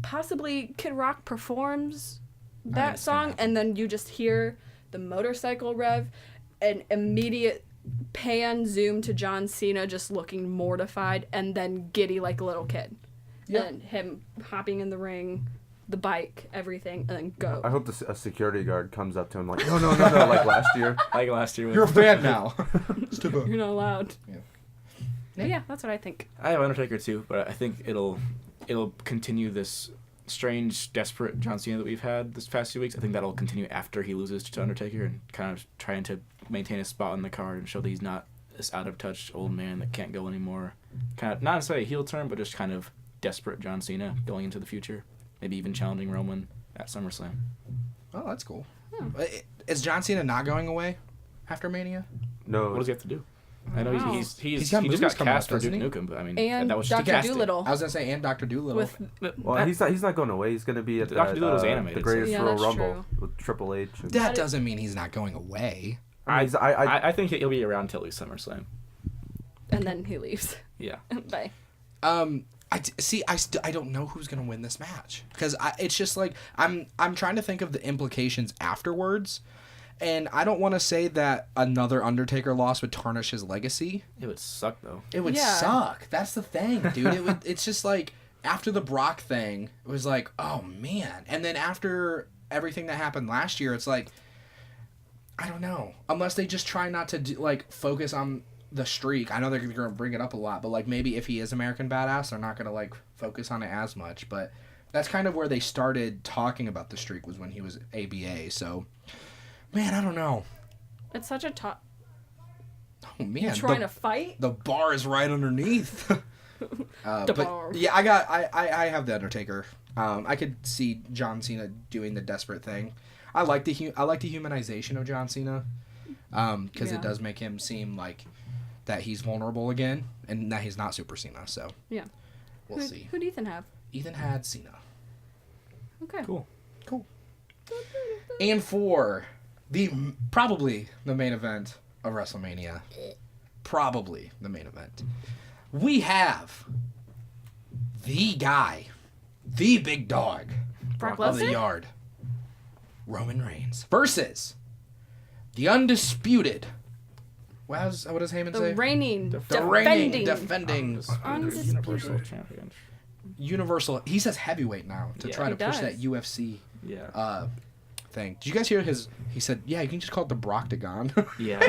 Possibly Kid Rock performs that song, and then you just hear the motorcycle rev, an immediate pan zoom to John Cena just looking mortified, and then giddy like a little kid. Yeah. And him hopping in the ring, the bike, everything, and then go. I hope a security guard comes up to him like, no, like last year. Like last year. You're a fan now. You're not allowed. Yeah. But yeah, that's what I think. I have Undertaker too, but I think it'll continue this strange, desperate John Cena that we've had this past few weeks. I think that'll continue after he loses to Undertaker and kind of trying to maintain his spot on the card and show that he's not this out of touch old man that can't go anymore. Kind of not necessarily a heel turn, but just kind of desperate John Cena going into the future. Maybe even challenging Roman at SummerSlam. Oh, that's cool. Is John Cena not going away after Mania? No. What does he have to do? I know Wow. he just got got movies coming cast up, for Duke doesn't he? Nukem, but I mean, And that was just Dr. casting. Doolittle. I was gonna say, and Dr. Doolittle. With He's not going away. He's gonna be at Dr. Doolittle's the animated, Greatest so- Yeah, Royal that's Rumble true. with Triple H. And That doesn't mean he's not going away. I think he'll be around till at least SummerSlam. and then he leaves. Yeah. Bye. I don't know who's gonna win this match because it's just like I'm trying to think of the implications afterwards, and I don't want to say that another Undertaker loss would tarnish his legacy. It would suck though. It would suck. That's the thing, dude. It's just like after the Brock thing, it was like, oh man, and then after everything that happened last year, it's like, I don't know. Unless they just try not to focus on the streak. I know they're going to bring it up a lot, but like maybe if he is American Badass, they're not going to like focus on it as much. But that's kind of where they started talking about the streak, was when he was ABA. So, man, I don't know. It's such a top. Oh man, Trying to fight. the bar is right underneath. But bar. yeah, I have the Undertaker. I could see John Cena doing the desperate thing. I like the humanization of John Cena, because it does make him seem like that he's vulnerable again and that he's not Super Cena. So Yeah. we'll see. Who'd Ethan have? Ethan had Cena. Okay. Cool. And for probably the main event of WrestleMania, we have the guy, the big dog Brock of the Lesnar? yard, Roman Reigns, versus the undisputed. What does Heyman say? The reigning, Defending Undisputed. Universal champion. Universal. He says heavyweight now to Yeah. try to He push does. that UFC Yeah. thing. Did you guys hear his? He said, "Yeah, you can just call it the Brocktagon." Yeah.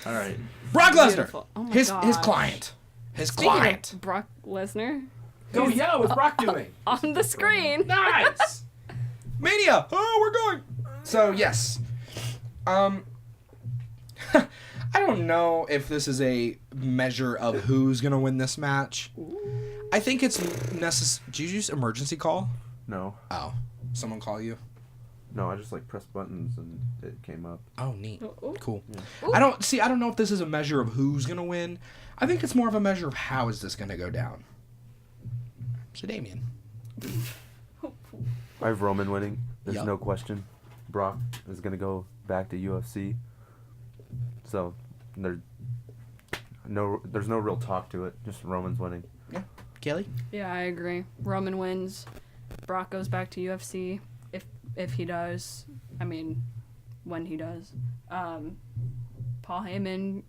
All right. Brock Lesnar, Beautiful. Oh my his gosh. client, Speaking of Brock Lesnar, Go yeah, what's Brock doing? on the screen. Nice. Mania. Oh, we're going. So yes, I don't know if this is a measure of who's gonna win this match. I think it's necessary. Did you use emergency call? No. Oh, someone call you? No, I just like pressed buttons and it came up. Oh, neat. Ooh. Cool. Ooh. I don't know if this is a measure of who's gonna win. I think it's more of a measure of how is this gonna go down. So Damien. I have Roman winning. There's Yup. no question. Brock is gonna go back to UFC. So there's no real talk to it. Just Roman's winning. Yeah. Kelly? Yeah, I agree. Roman wins. Brock goes back to UFC. If he does. I mean, when he does. Paul Heyman,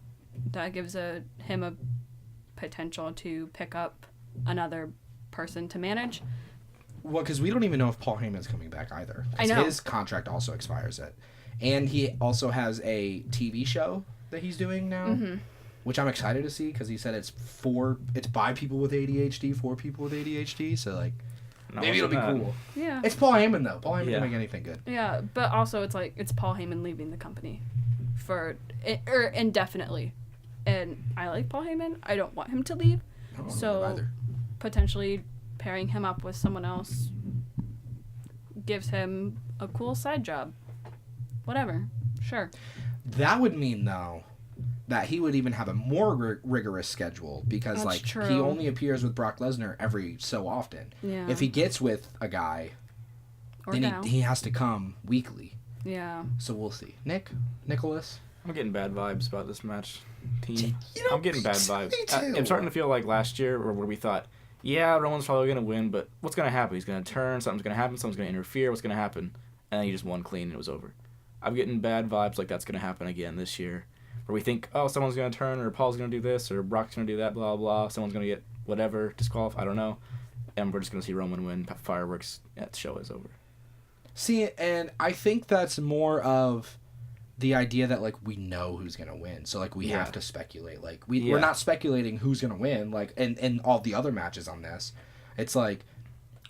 that gives him a potential to pick up another person to manage. Well, because we don't even know if Paul Heyman's coming back either. I know. His contract also expires and he also has a TV show that he's doing now, which I'm excited to see because he said it's by people with ADHD, for people with ADHD. So like, maybe it'll be cool. Yeah. It's Paul Heyman though. Paul Heyman can make anything good. Yeah, but also it's Paul Heyman leaving the company for indefinitely, and I like Paul Heyman. I don't want him to leave. So potentially pairing him up with someone else gives him a cool side job. Whatever. Sure. That would mean though that he would even have a more rigorous schedule because That's true. he only appears with Brock Lesnar every so often. Yeah. If he gets with a guy, Or then gal. he has to come weekly. Yeah. So we'll see. Nicholas? I'm getting bad vibes about this match team. You know, I'm getting bad vibes. me too. I'm starting to feel like last year where we thought, yeah, Roman's probably going to win, but what's going to happen? He's going to turn, something's going to happen, someone's going to interfere, what's going to happen? And then he just won clean and it was over. I'm getting bad vibes like that's going to happen again this year. Where we think, oh, someone's going to turn, or Paul's going to do this, or Brock's going to do that, blah, blah, someone's going to get whatever, disqualified, I don't know. And we're just going to see Roman win, fireworks, the show is over. See, and I think that's more of the idea that, like, we know who's going to win. So, like, we have to speculate. Like, we're not speculating who's going to win. Like, and all the other matches on this. It's like,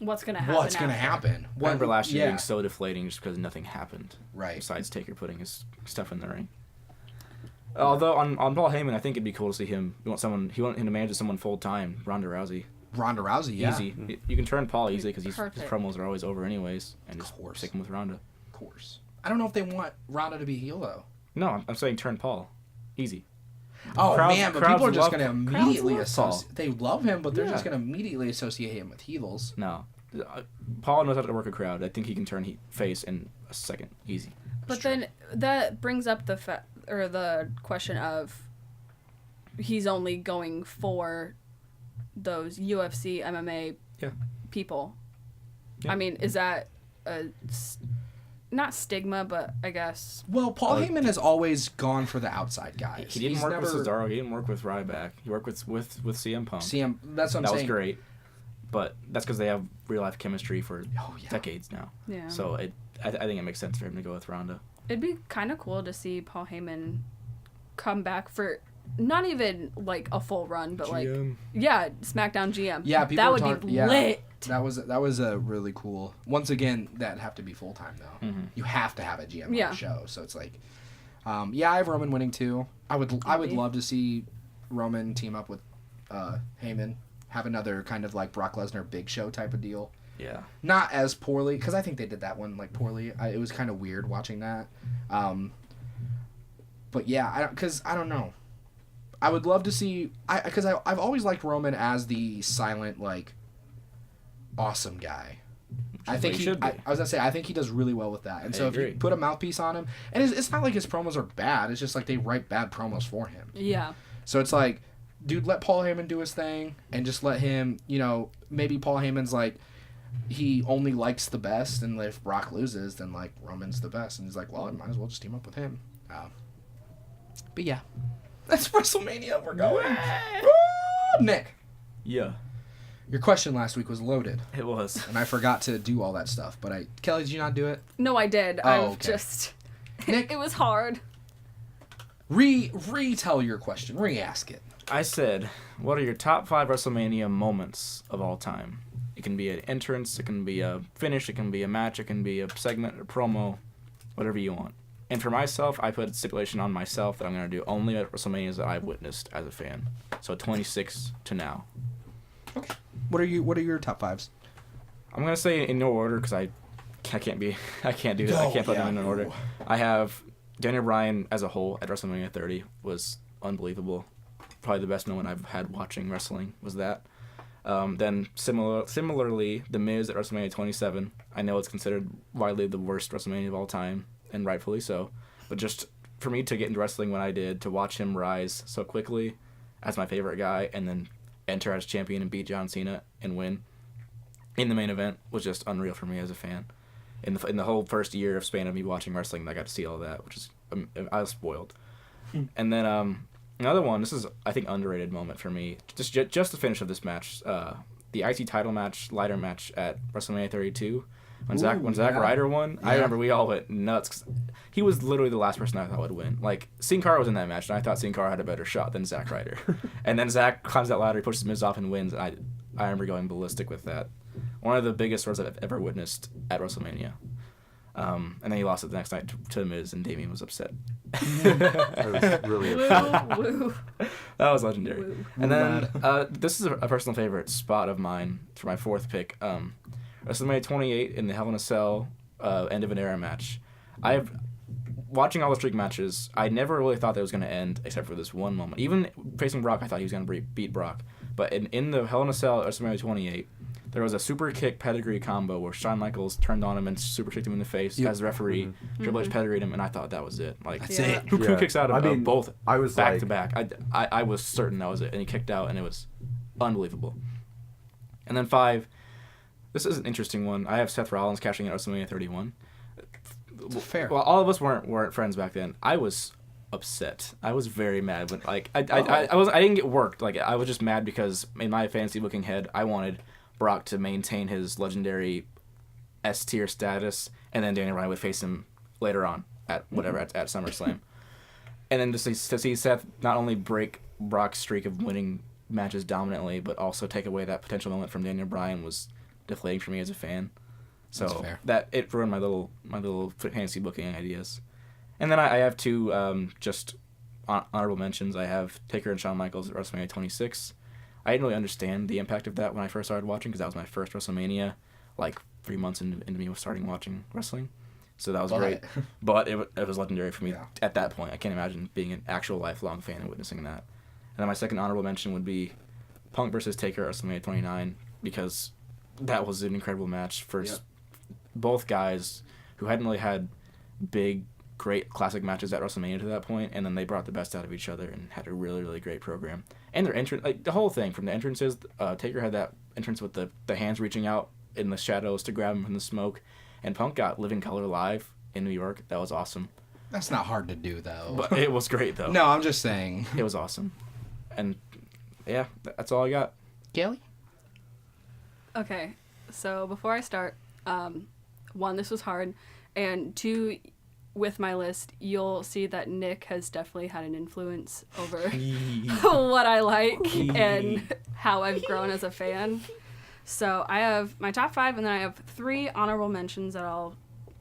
What's going to happen? what's going to happen? I remember last year being so deflating just because nothing happened. Right. Besides Taker putting his stuff in the ring. Although on Paul Heyman, I think it'd be cool to see him. He want him to manage someone full time. Ronda Rousey. Ronda Rousey, yeah. Easy. You can turn Paul easily because his Perfect. promos are always over anyways, and just Course. stick him with Ronda. Of course. I don't know if they want Ronda to be heel, though. No, I'm saying turn Paul. Easy. Oh, Crowds- man, but crowds people are just love- going to crowds immediately love Paul. associate... They love him, but they're Yeah. just going to immediately associate him with heels. No. Paul knows how to work a crowd. I think he can turn face in a second. Easy. But then that brings up the question of he's only going for those UFC MMA people. Yeah. I mean, is that not stigma, but I guess Well, Paul Heyman has always gone for the outside guys. He didn't He's work with never- Cesaro. He didn't work with Ryback. He worked with CM Punk. That's what I'm that saying. was great. But that's because they have real life chemistry for Oh, yeah. decades now. Yeah. So I think it makes sense for him to go with Ronda. it'd be kind of cool to see Paul Heyman come back for not even like a full run, but like SmackDown GM. Yeah, people that were would talking- be yeah. lit. That was a really cool. Once again, that'd have to be full time though. Mm-hmm. You have to have a GM on Yeah. the show, so it's like, I have Roman winning too. I would love to see Roman team up with Heyman, have another kind of like Brock Lesnar Big Show type of deal. Yeah. Not as poorly, because I think they did that one like poorly. It was kind of weird watching that. But yeah, I don't know. I would love to see, because I've always liked Roman as the silent, like, awesome guy. I think he should be. I was gonna say I think he does really well with that. And I so agree. if you put a mouthpiece on him, and it's not like his promos are bad. It's just like they write bad promos for him. Yeah. So it's like, dude, let Paul Heyman do his thing, and just let him. Maybe Paul Heyman's like, he only likes the best, and if Brock loses, then like Roman's the best, and he's like, well, I might as well just team up with him. But yeah, that's WrestleMania. We're going. Woo! Nick, Yeah. your question last week was loaded, It was. and I forgot to do all that stuff. But Kelly, did you not do it? No, I did. Oh, I've okay. just Nick, it was hard. retell your question. Re-ask it. I said, what are your top 5 WrestleMania moments of all time? It can be an entrance, it can be a finish, it can be a match, it can be a segment, a promo, whatever you want. And for myself, I put a stipulation on myself that I'm going to do only at WrestleManias that I've witnessed as a fan. So 26 to now. Okay. What are your top 5s? I'm going to say in no order because I can't do that. I can't put them in order. I have Daniel Bryan as a whole at WrestleMania 30 was unbelievable. Probably the best moment I've had watching wrestling was that. Then similarly, The Miz at WrestleMania 27. I know it's considered widely the worst WrestleMania of all time, and rightfully so. But just for me to get into wrestling when I did, to watch him rise so quickly as my favorite guy, and then enter as champion and beat John Cena and win in the main event was just unreal for me as a fan. In the whole first year of span of me watching wrestling, I got to see all that, which is I was spoiled. And then another one, this is I think underrated moment for me. Just the finish of this match, the IC title match, ladder match at WrestleMania 32. When Zack Ryder won, I remember we all went nuts. 'Cause he was literally the last person I thought would win. Like, Sin Cara was in that match, and I thought Sin Cara had a better shot than Zack Ryder. And then Zack climbs that ladder, he pushes Miz off and wins. I remember going ballistic with that. One of the biggest swords I've ever witnessed at WrestleMania. And then he lost it the next night to Miz, and Damien was upset. That was really upset. Woo. That was legendary. Woo. And then this is a personal favorite spot of mine for my fourth pick. WrestleMania 28 in the Hell in a Cell end of an era match. Watching all the streak matches, I never really thought that was going to end except for this one moment. Even facing Brock, I thought he was going to beat Brock. But in the Hell in a Cell at WrestleMania 28, there was a super kick pedigree combo where Shawn Michaels turned on him and super kicked him in the face as the referee. Mm-hmm. Triple H pedigreed him, and I thought that was it. Like, That's it. Who kicks out of both I was back to back? I was certain that was it, and he kicked out, and it was unbelievable. And then 5, this is an interesting one. I have Seth Rollins cashing in at WrestleMania 31. Fair. Well, all of us weren't friends back then. I was upset. I was very mad when I didn't get worked. Like, I was just mad because in my fantasy booking head, I wanted Brock to maintain his legendary S tier status, and then Daniel Bryan would face him later on at SummerSlam. And then to see Seth not only break Brock's streak of winning matches dominantly, but also take away that potential moment from Daniel Bryan was deflating for me as a fan. So that it ruined my little fantasy booking ideas. And then I have 2 just honorable mentions. I have Taker and Shawn Michaels at WrestleMania 26. I didn't really understand the impact of that when I first started watching because that was my first WrestleMania, like 3 months into me starting watching wrestling. So that was great. But it was legendary for me at that point. I can't imagine being an actual lifelong fan and witnessing that. And then my second honorable mention would be Punk versus Taker at WrestleMania 29 because that was an incredible match for both guys who hadn't really had big, great classic matches at WrestleMania to that point, and then they brought the best out of each other and had a really, really great program. And their entrance, like the whole thing from the entrances, Taker had that entrance with the hands reaching out in the shadows to grab him from the smoke, and Punk got Living Color live in New York. That was awesome. That's not hard to do, though. But it was great, though. No, I'm just saying. It was awesome. And, yeah, that's all I got. Kelly? Okay, so before I start, 1, this was hard, and 2, with my list, you'll see that Nick has definitely had an influence over what I like and how I've grown as a fan. So I have my top 5, and then I have 3 honorable mentions that I'll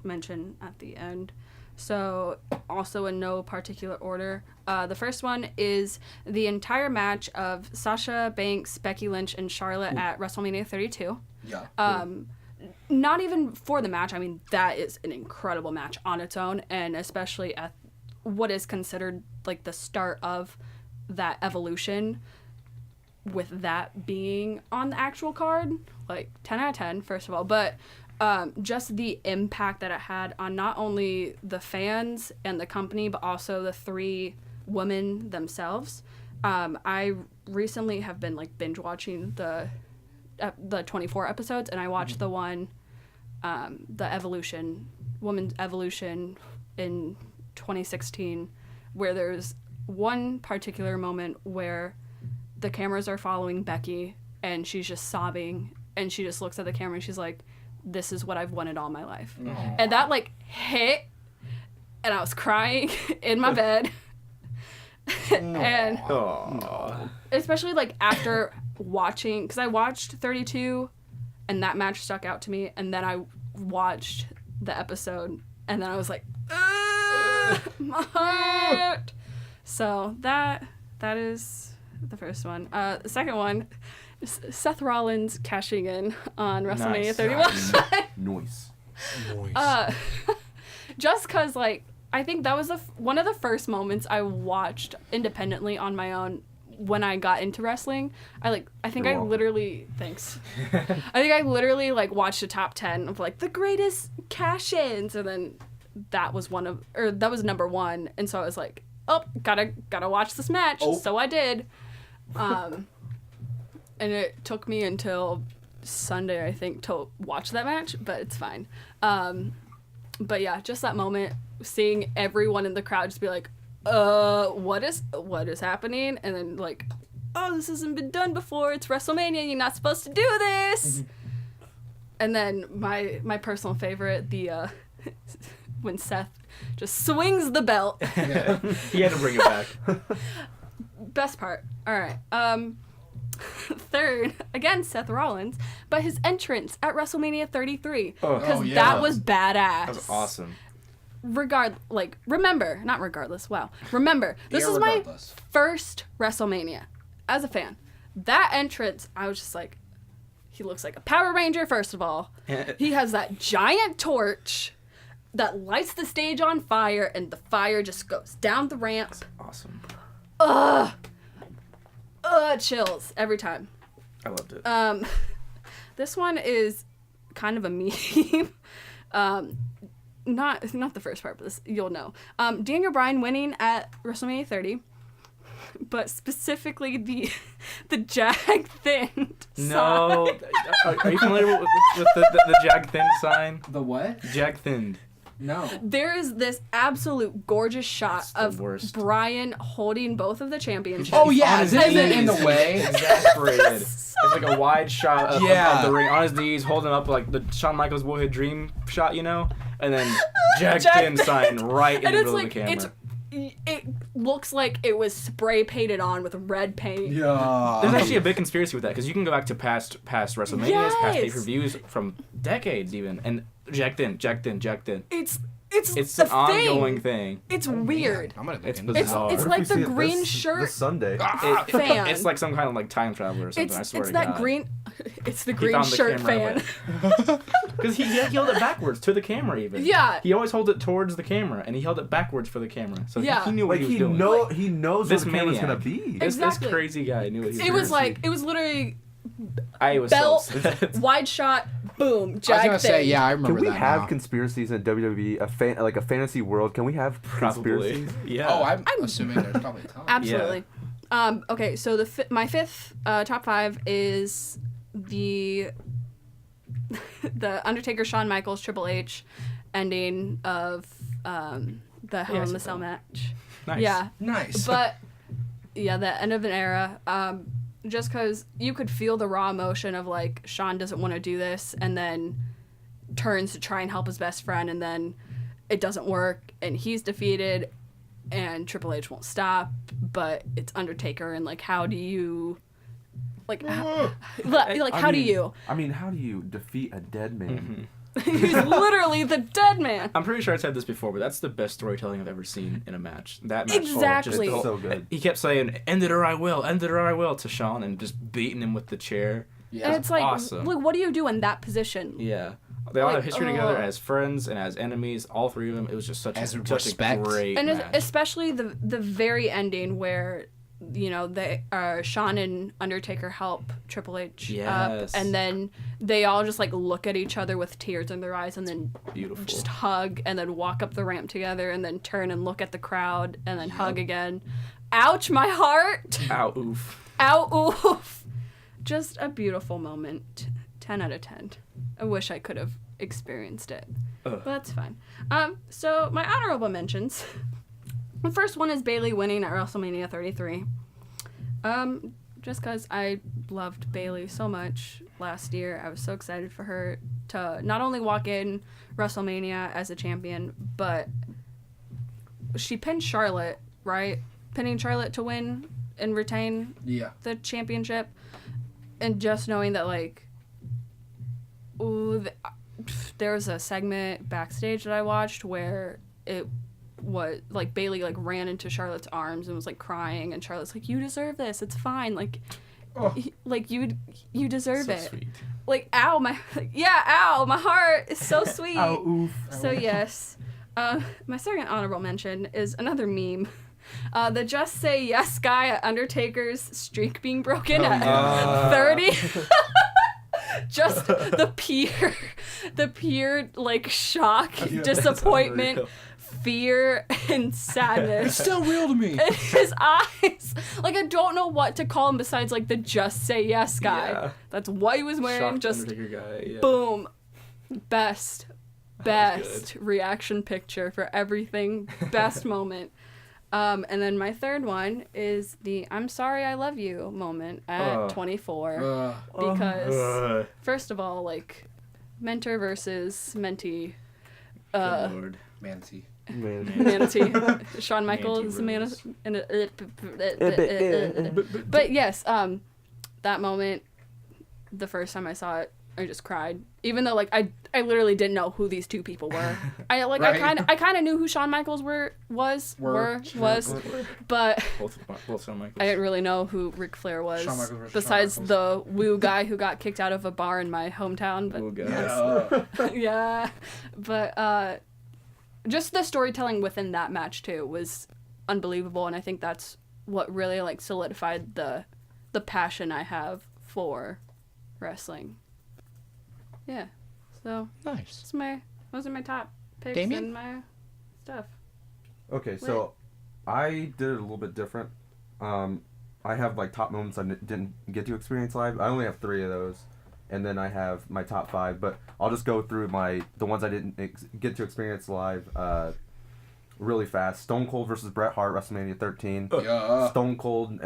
mention at the end. So also in no particular order. The first one is the entire match of Sasha Banks, Becky Lynch, and Charlotte at WrestleMania 32. Yeah. Not even for the match. I mean, that is an incredible match on its own, and especially at what is considered like the start of that evolution, with that being on the actual card. Like 10 out of 10, first of all, but just the impact that it had on not only the fans and the company, but also the 3 women themselves. I recently have been like binge watching the 24 episodes, and I watched the one, the women's evolution in 2016, where there's one particular moment where the cameras are following Becky and she's just sobbing, and she just looks at the camera and she's like, this is what I've wanted all my life. Aww. And that like hit, and I was crying in my bed. And especially like after watching, because I watched 32 and that match stuck out to me, and then I watched the episode and then I was like, my heart. So that is the first one. The second one, Seth Rollins cashing in on WrestleMania 31. Nice. Just because, like, I think that was one of the first moments I watched independently on my own when I got into wrestling, I think You're I welcome. literally thanks. I think I literally like watched a top 10 of like the greatest cash-ins, and then that was number 1, and so I was like, oh, gotta watch this match. Oh. So I did. And it took me until Sunday, I think, to watch that match, but it's fine. But yeah, just that moment, seeing everyone in the crowd just be like, what is happening? And then like, oh, this hasn't been done before. It's WrestleMania. You're not supposed to do this. And then my personal favorite, the when Seth just swings the belt. Yeah. He had to bring it back. Best part. All right. Third, again, Seth Rollins, but his entrance at WrestleMania 33, because yeah. that was badass. That was awesome. Remember, this is my Irregardless. first WrestleMania as a fan. That entrance, I was just like, he looks like a Power Ranger, first of all. He has that giant torch that lights the stage on fire, and the fire just goes down the ramp. Awesome. Chills every time. I loved it. This one is kind of a meme. Not the first part, but this you'll know. Daniel Bryan winning at WrestleMania 30, but specifically the Jag Thin sign. No. Are you familiar with the Jag Thin sign? The what? Jag Thinned. No. There is this absolute gorgeous shot It's the of worst. Brian holding both of the championships. Oh yeah, On is his it in knees. the way? Exasperated. It's like a wide shot of Yeah. the ring on his knees, holding up like the Shawn Michaels Boyhood Dream shot, you know? And then Jag Jag Thin Thin. sign right in And the it's middle like of the camera. it looks like it was spray painted on with red paint. Yeah. There's actually a big conspiracy with that, because you can go back to past WrestleManias, past Yes. pay-per-views from decades even, and Jag Thin. It's a an ongoing thing. It's weird. I'm gonna look It's into bizarre. that. It's What if like we the see it green this shirt Sunday. fan. It's like some kind of like time traveler or something. I swear It's to that God. green. It's the He green found the shirt camera, fan. Because he held it backwards to the camera even. Yeah. He always held it towards the camera, and he held it backwards for the camera. So Yeah. he knew what Like he was doing. he knows This what the camera's maniac. gonna be. This Exactly. crazy guy knew what he was It doing. was like it was literally I was belt, so upset. wide shot, boom, I was Jag gonna say, Thin. yeah, I Can remember we that have now. conspiracies in WWE? Like a fantasy world? Can we have Probably. conspiracies? Yeah. Oh, I'm assuming there's probably a ton. Absolutely. Okay, so my fifth top 5 is the Undertaker, Shawn Michaels, Triple H ending of the Hell in the Cell match. Nice. Yeah, Nice. but yeah, the end of an era. Just because you could feel the raw emotion of like Shawn doesn't want to do this, and then turns to try and help his best friend, and then it doesn't work, and he's defeated, and Triple H won't stop. But it's Undertaker, and like, how do you, like, how do you? I mean, how do you defeat a dead man? Mm-hmm. He's literally the dead man. I'm pretty sure I said this before, but that's the best storytelling I've ever seen in a match. That match. Exactly. Just, So good. He kept saying, end it or I will, to Shawn, and just beating him with the chair. Yeah. And it's like, awesome. like, what do you do in that position? Yeah. They all Like, have history together as friends and as enemies, all three of them. It was just such a respect. great And match. especially the very ending where, you know, they Shawn and Undertaker help Triple H up, Yes. and then they all just like look at each other with tears in their eyes, and then Beautiful. just hug, and then walk up the ramp together, and then turn and look at the crowd, and then hug again. Ouch, my heart. Ow, oof. Ow, oof. Just a beautiful moment. 10 out of 10. I wish I could have experienced it. Ugh. But that's fine. So my honorable mentions. The first one is Bayley winning at WrestleMania 33. Just because I loved Bayley so much last year. I was so excited for her to not only walk in WrestleMania as a champion, but she pinned Charlotte, right? Pinning Charlotte to win and retain Yeah. the championship. And just knowing that, like, there was a segment backstage that I watched where it was like Bayley like ran into Charlotte's arms and was like crying, and Charlotte's like, "You deserve this. It's fine. Like, like you deserve So it." sweet. Like, ow, my my heart is so sweet. Oh, oof. So yes, my second honorable mention is another meme, The Just Say Yes guy at Undertaker's streak being broken at 30. Just the pure like shock, disappointment, fear, and sadness. It's still real to me. In his eyes. Like, I don't know what to call him besides like the Just Say Yes guy. Yeah. That's what he was wearing. Shocked Just Undertaker guy. Yeah. boom. Best good. reaction picture for everything. Best moment. And then my third one is the "I'm sorry, I love you" moment at 24. Because first of all, like, mentor versus mentee. Good Lord. Manti. Manatee. Shawn Michaels. But yes, that moment, the first time I saw it, I just cried. Even though, like, I literally didn't know who these two people were. I kind of knew who Shawn Michaels was, but Both Shawn Michaels. I didn't really know who Ric Flair was. Shawn Michaels versus Besides Shawn the woo guy who got kicked out of a bar in my hometown. But Woo guy. yeah, but just the storytelling within that match too was unbelievable, and I think that's what really like solidified the passion I have for wrestling. Yeah, so Nice. those are my top picks Damien? and my stuff. Okay, so I did it a little bit different. I have like top moments I didn't get to experience live. I only have 3 of those, and then I have my top 5. But I'll just go through the ones I didn't get to experience live really fast. Stone Cold versus Bret Hart, WrestleMania 13. Yeah. Stone Cold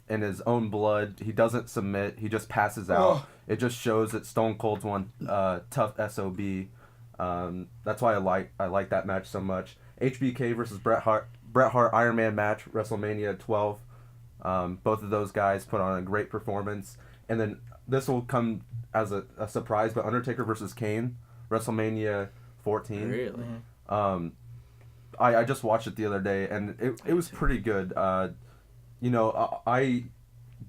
in his own blood. He doesn't submit. He just passes out. It just shows that Stone Cold's one tough SOB. That's why I like that match so much. HBK versus Bret Hart Iron Man match, WrestleMania 12. Both of those guys put on a great performance. And then this will come as a surprise, but Undertaker versus Kane, WrestleMania 14. Really? I just watched it the other day, and it was pretty good. I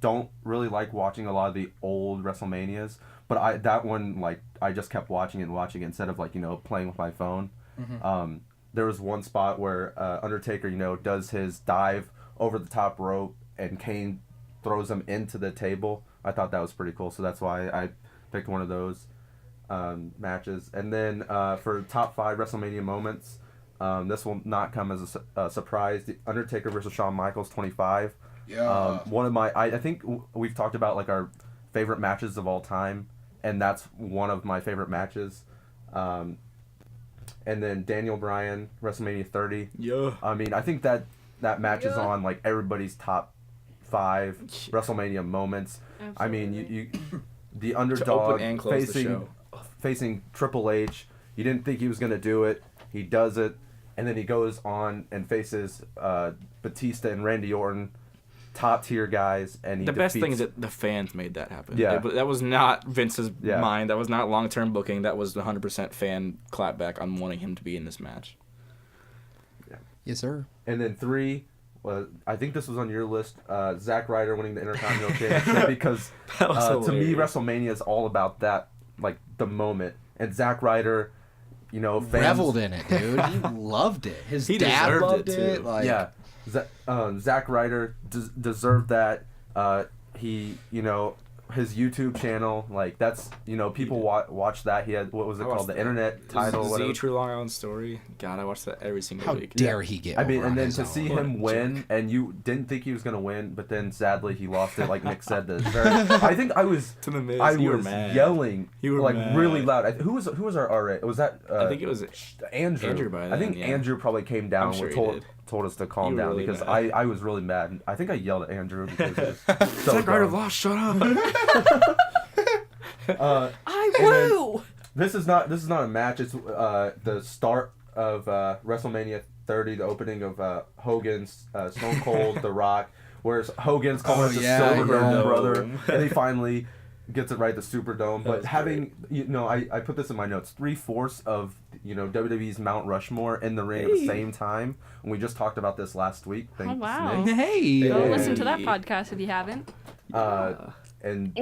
don't really like watching a lot of the old WrestleManias, but that one, like, I just kept watching it instead of, like, playing with my phone. Mm-hmm. There was one spot where Undertaker, does his dive over the top rope, and Kane throws him into the table. I thought that was pretty cool, so that's why I picked one of those matches. And then for top 5 WrestleMania moments, this will not come as a surprise. The Undertaker versus Shawn Michaels 25. Yeah. One of my, I think we've talked about like our favorite matches of all time, and that's one of my favorite matches. And then Daniel Bryan, WrestleMania 30. Yeah. I mean, I think that match is on like everybody's top 5 WrestleMania moments. Absolutely. I mean, you the To underdog open and close the show. facing Triple H. You didn't think he was gonna do it. He does it, and then he goes on and faces Batista and Randy Orton, top tier guys, and he The best thing defeats- is that the fans made that happen. Yeah. That was not Vince's Yeah. mind. That was not long-term booking. That was 100% fan clapback on wanting him to be in this match. Yes, sir. And then 3, I think this was on your list, Zack Ryder winning the Intercontinental Championship, because That was to me, hilarious. WrestleMania is all about that, like, the moment. And Zack Ryder, fans... Reveled in it, dude. He loved it. His He dad deserved loved it, it. too. Like, Yeah. Zack Ryder deserved that. He, his YouTube channel, like, that's, people watch that. He had, what was it called? The internet title, Z whatever. True Long Island Story. God, I watched that every single How week. dare he get I mean, over and on then his to own. see What a him win, jerk. and you didn't think he was gonna win, but then sadly he lost it. Like Nick said, I think I was, To the Miz, I you were was mad. yelling, You were like mad. really loud. Who was our RA? Was that? I think it was Andrew. Andrew by I then, think yeah. Andrew probably came down I'm sure and he told did. told us to calm You were down really because mad. I was really mad. I think I yelled at Andrew because it was so Zack Ryder dumb. lost. Shut up. I And then- woo. This is not a match. It's the start of WrestleMania 30, the opening of Hogan's Stone Cold, The Rock, where Hogan's calling it the Silver Dome brother, and he finally gets it right, the Superdome. But was having, I put this in my notes, 3/4 of WWE's Mount Rushmore in the ring at the same time, and we just talked about this last week. Thanks, wow. Nick. Hey. Go Yeah. listen to that podcast if you haven't. And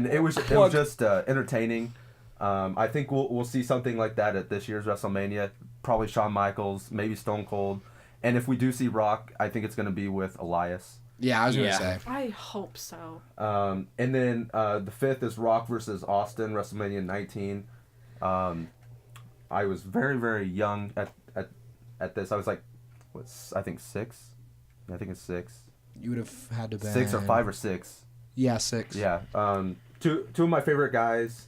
it was just entertaining. I think we'll see something like that at this year's WrestleMania. Probably Shawn Michaels, maybe Stone Cold, And if we do see Rock, I think it's going to be with Elias. Yeah, I was gonna say. I hope so. And then the 5th is Rock versus Austin, WrestleMania 19. I was very, very young at this. I was like, I think 6. I think it's 6. You would have had to be 6 or 5 or 6. Yeah, 6. Yeah. Two of my favorite guys.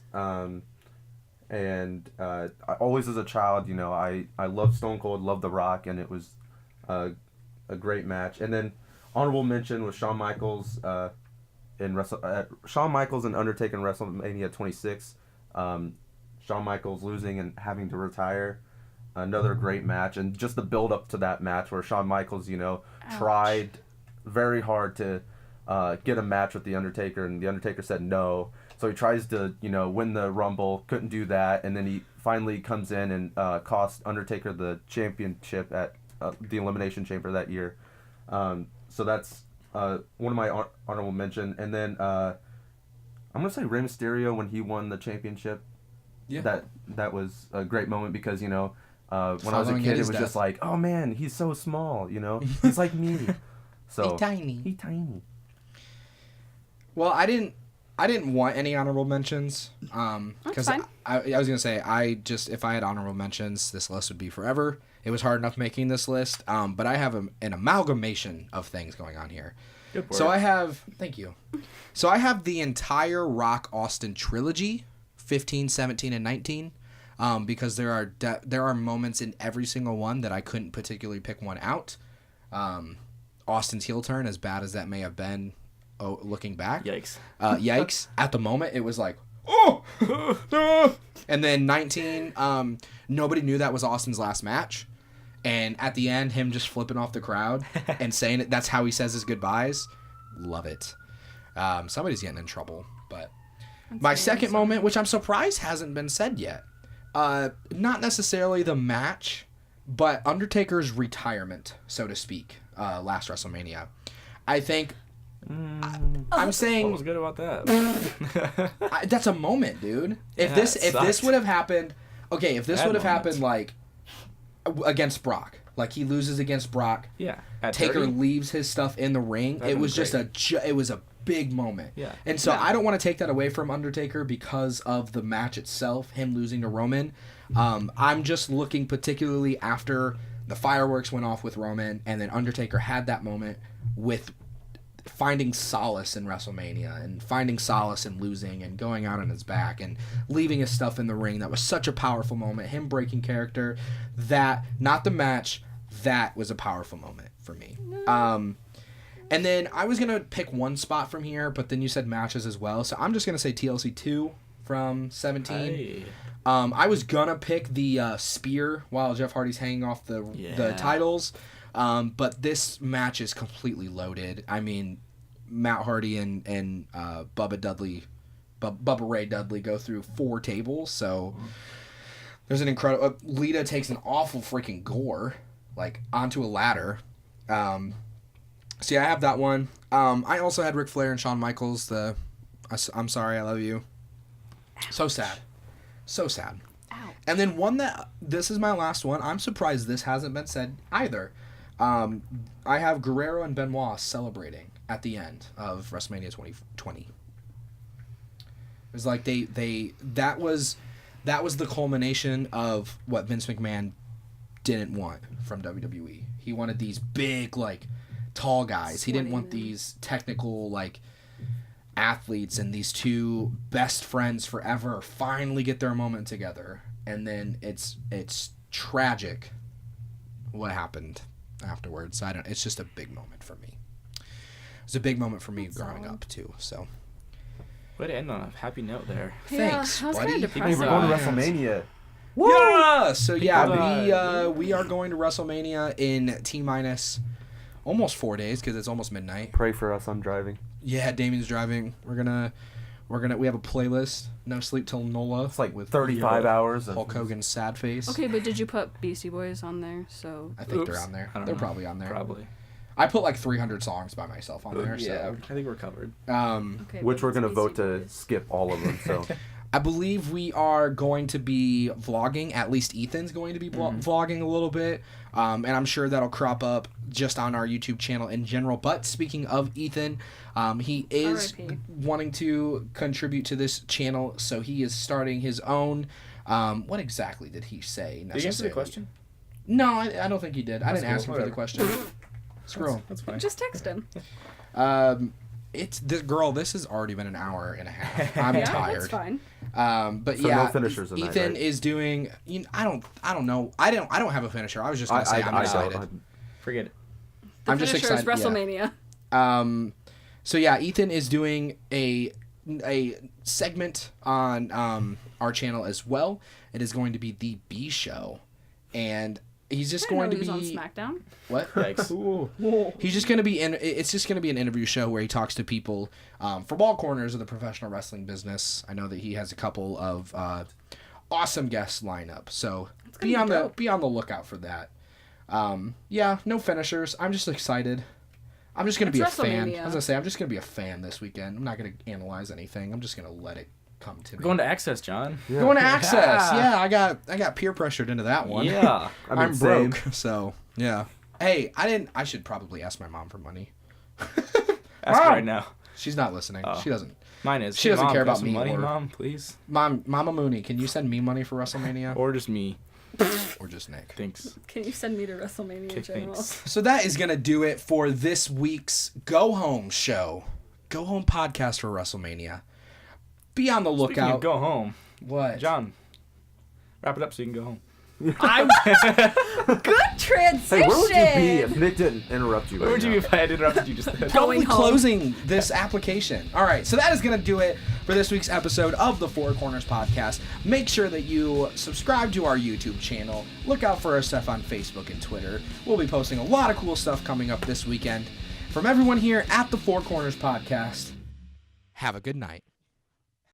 And I always as a child, you know, I loved Stone Cold, loved The Rock, and it was a great match. And then honorable mention was Shawn Michaels Shawn Michaels and Undertaker in WrestleMania 26. Shawn Michaels losing and having to retire. Another great match, and just the build up to that match where Shawn Michaels, you know, tried very hard to get a match with The Undertaker, and The Undertaker said no. So he tries to, you know, win the Rumble, couldn't do that, and then he finally comes in and cost Undertaker the championship at the Elimination Chamber that year. So that's one of my honorable mention. And then I'm going to say Rey Mysterio when he won the championship. Yeah. That was a great moment because, you know, when I was a kid, it was just like, oh man, he's so small, you know? He's like me. So He's tiny. He's tiny. Well, I didn't want any honorable mentions. Because I was gonna say if I had honorable mentions, this list would be forever. It was hard enough making this list. But I have an amalgamation of things going on here. Good work. So I have thank you. So I have the entire Rock Austin trilogy, 15, 17, and 19. Because there are moments in every single one that I couldn't particularly pick one out. Austin's heel turn, as bad as that may have been, looking back. Yikes. Yikes. At the moment, it was like, oh! And then 19, nobody knew that was Austin's last match. And at the end, him just flipping off the crowd and saying it, that's how he says his goodbyes. Love it. Somebody's getting in trouble. But my second moment, which I'm surprised hasn't been said yet, not necessarily the match, but Undertaker's retirement, so to speak, last WrestleMania. I think I'm saying What was good about that? that's a moment, dude. If Yeah, this would have happened, okay, if this Bad would have moment. happened like against Brock, like he loses against Brock, Yeah. At Taker 30? leaves his stuff in the ring. That'd It was been just it was a big moment. Yeah. And so I don't want to take that away from Undertaker because of the match itself, him losing to Roman. I'm just looking particularly after the fireworks went off with Roman, and then Undertaker had that moment with finding solace in WrestleMania and finding solace in losing and going out on his back and leaving his stuff in the ring. That was such a powerful moment. Him breaking character, that, not the match, that was a powerful moment for me. And then I was going to pick one spot from here, but then you said matches as well. So I'm just going to say TLC 2 from 17. Hey. I was going to pick the spear while Jeff Hardy's hanging off the titles. But this match is completely loaded. I mean, Matt Hardy and Bubba Ray Dudley go through 4 tables. So there's an incredible... Lita takes an awful freaking gore, like, onto a ladder. So yeah, I have that one. I also had Ric Flair and Shawn Michaels, I'm sorry, I love you. So sad. So sad. Ow. And then one this is my last one. I'm surprised this hasn't been said either. I have Guerrero and Benoit celebrating at the end of WrestleMania 2020. It was like that was the culmination of what Vince McMahon didn't want from WWE. He wanted these big, like, tall guys. He didn't want these technical, like, athletes, and these two best friends forever finally get their moment together. And then it's tragic what happened afterwards. It's just a big moment for me. It's a big moment for me growing up too. So Way to end on a happy note there. thanks, I was buddy. kinda Hey, depressed. we're going to Yeah. WrestleMania. Yeah. So yeah, People we are going to WrestleMania in T-minus almost 4 days because it's almost midnight. Pray for us. I'm driving. Yeah, Damien's driving. We have a playlist. No Sleep Till Nola. It's like with 35 hours. Of Hulk Hogan's sad face. Okay, but did you put Beastie Boys on there? So I think Oops. they're on there. I don't They're know. probably on there. Probably. I put like 300 songs by myself on there. Yeah, So I think we're covered. okay, Which but we're it's going to Beastie vote to Boys. skip all of them. So I believe we are going to be vlogging. At least Ethan's going to be vlogging a little bit. And I'm sure that'll crop up just on our YouTube channel in general. But speaking of Ethan, he is wanting to contribute to this channel. So he is starting his own. What exactly did he say? Did you answer the question? No, I don't think he did. I didn't ask him for the question. Screw him. That's fine. Just text him. It's this girl. This has already been an hour and a half. I'm tired. That's fine. But so yeah, no finishers tonight, Ethan right? is doing. I don't know. I don't have a finisher. I was just gonna say I'm excited. Forget it. I'm just finisher excited. is WrestleMania. Yeah. So yeah, Ethan is doing a segment on our channel as well. It is going to be the B Show, and he's just going to be on SmackDown. What? Yikes. He's just going to be in. It's just going to be an interview show where he talks to people from all corners of the professional wrestling business. I know that he has a couple of awesome guests lined up, so be on the lookout for that. Yeah, no finishers. I'm just excited. I'm just going to be a fan. I was going to say I'm just going to be a fan this weekend. I'm not going to analyze anything. I'm just going to let it come to me. Going to Access, John. Yeah. Going to Access. Yeah, I got peer pressured into that one. Yeah. I'm broke, so yeah. Hey, I should probably ask my mom for money. Ask her right now. She's not listening. Oh. She doesn't. Mine is. She doesn't care about me. Money, Mom, please. Mama Mooney, can you send me money for WrestleMania? Or just me. Or just Nick. Thanks. Can you send me to WrestleMania in general? Thanks. So that is gonna do it for this week's Go Home show. Go Home podcast for WrestleMania. Be on the lookout. Speaking of go home. What? John, wrap it up so you can go home. Good transition. Hey, where would you be if Nick didn't interrupt you? Where would you be if I had interrupted you just then? Probably closing this application. All right, so that is going to do it for this week's episode of the Four Corners Podcast. Make sure that you subscribe to our YouTube channel. Look out for our stuff on Facebook and Twitter. We'll be posting a lot of cool stuff coming up this weekend. From everyone here at the Four Corners Podcast, have a good night.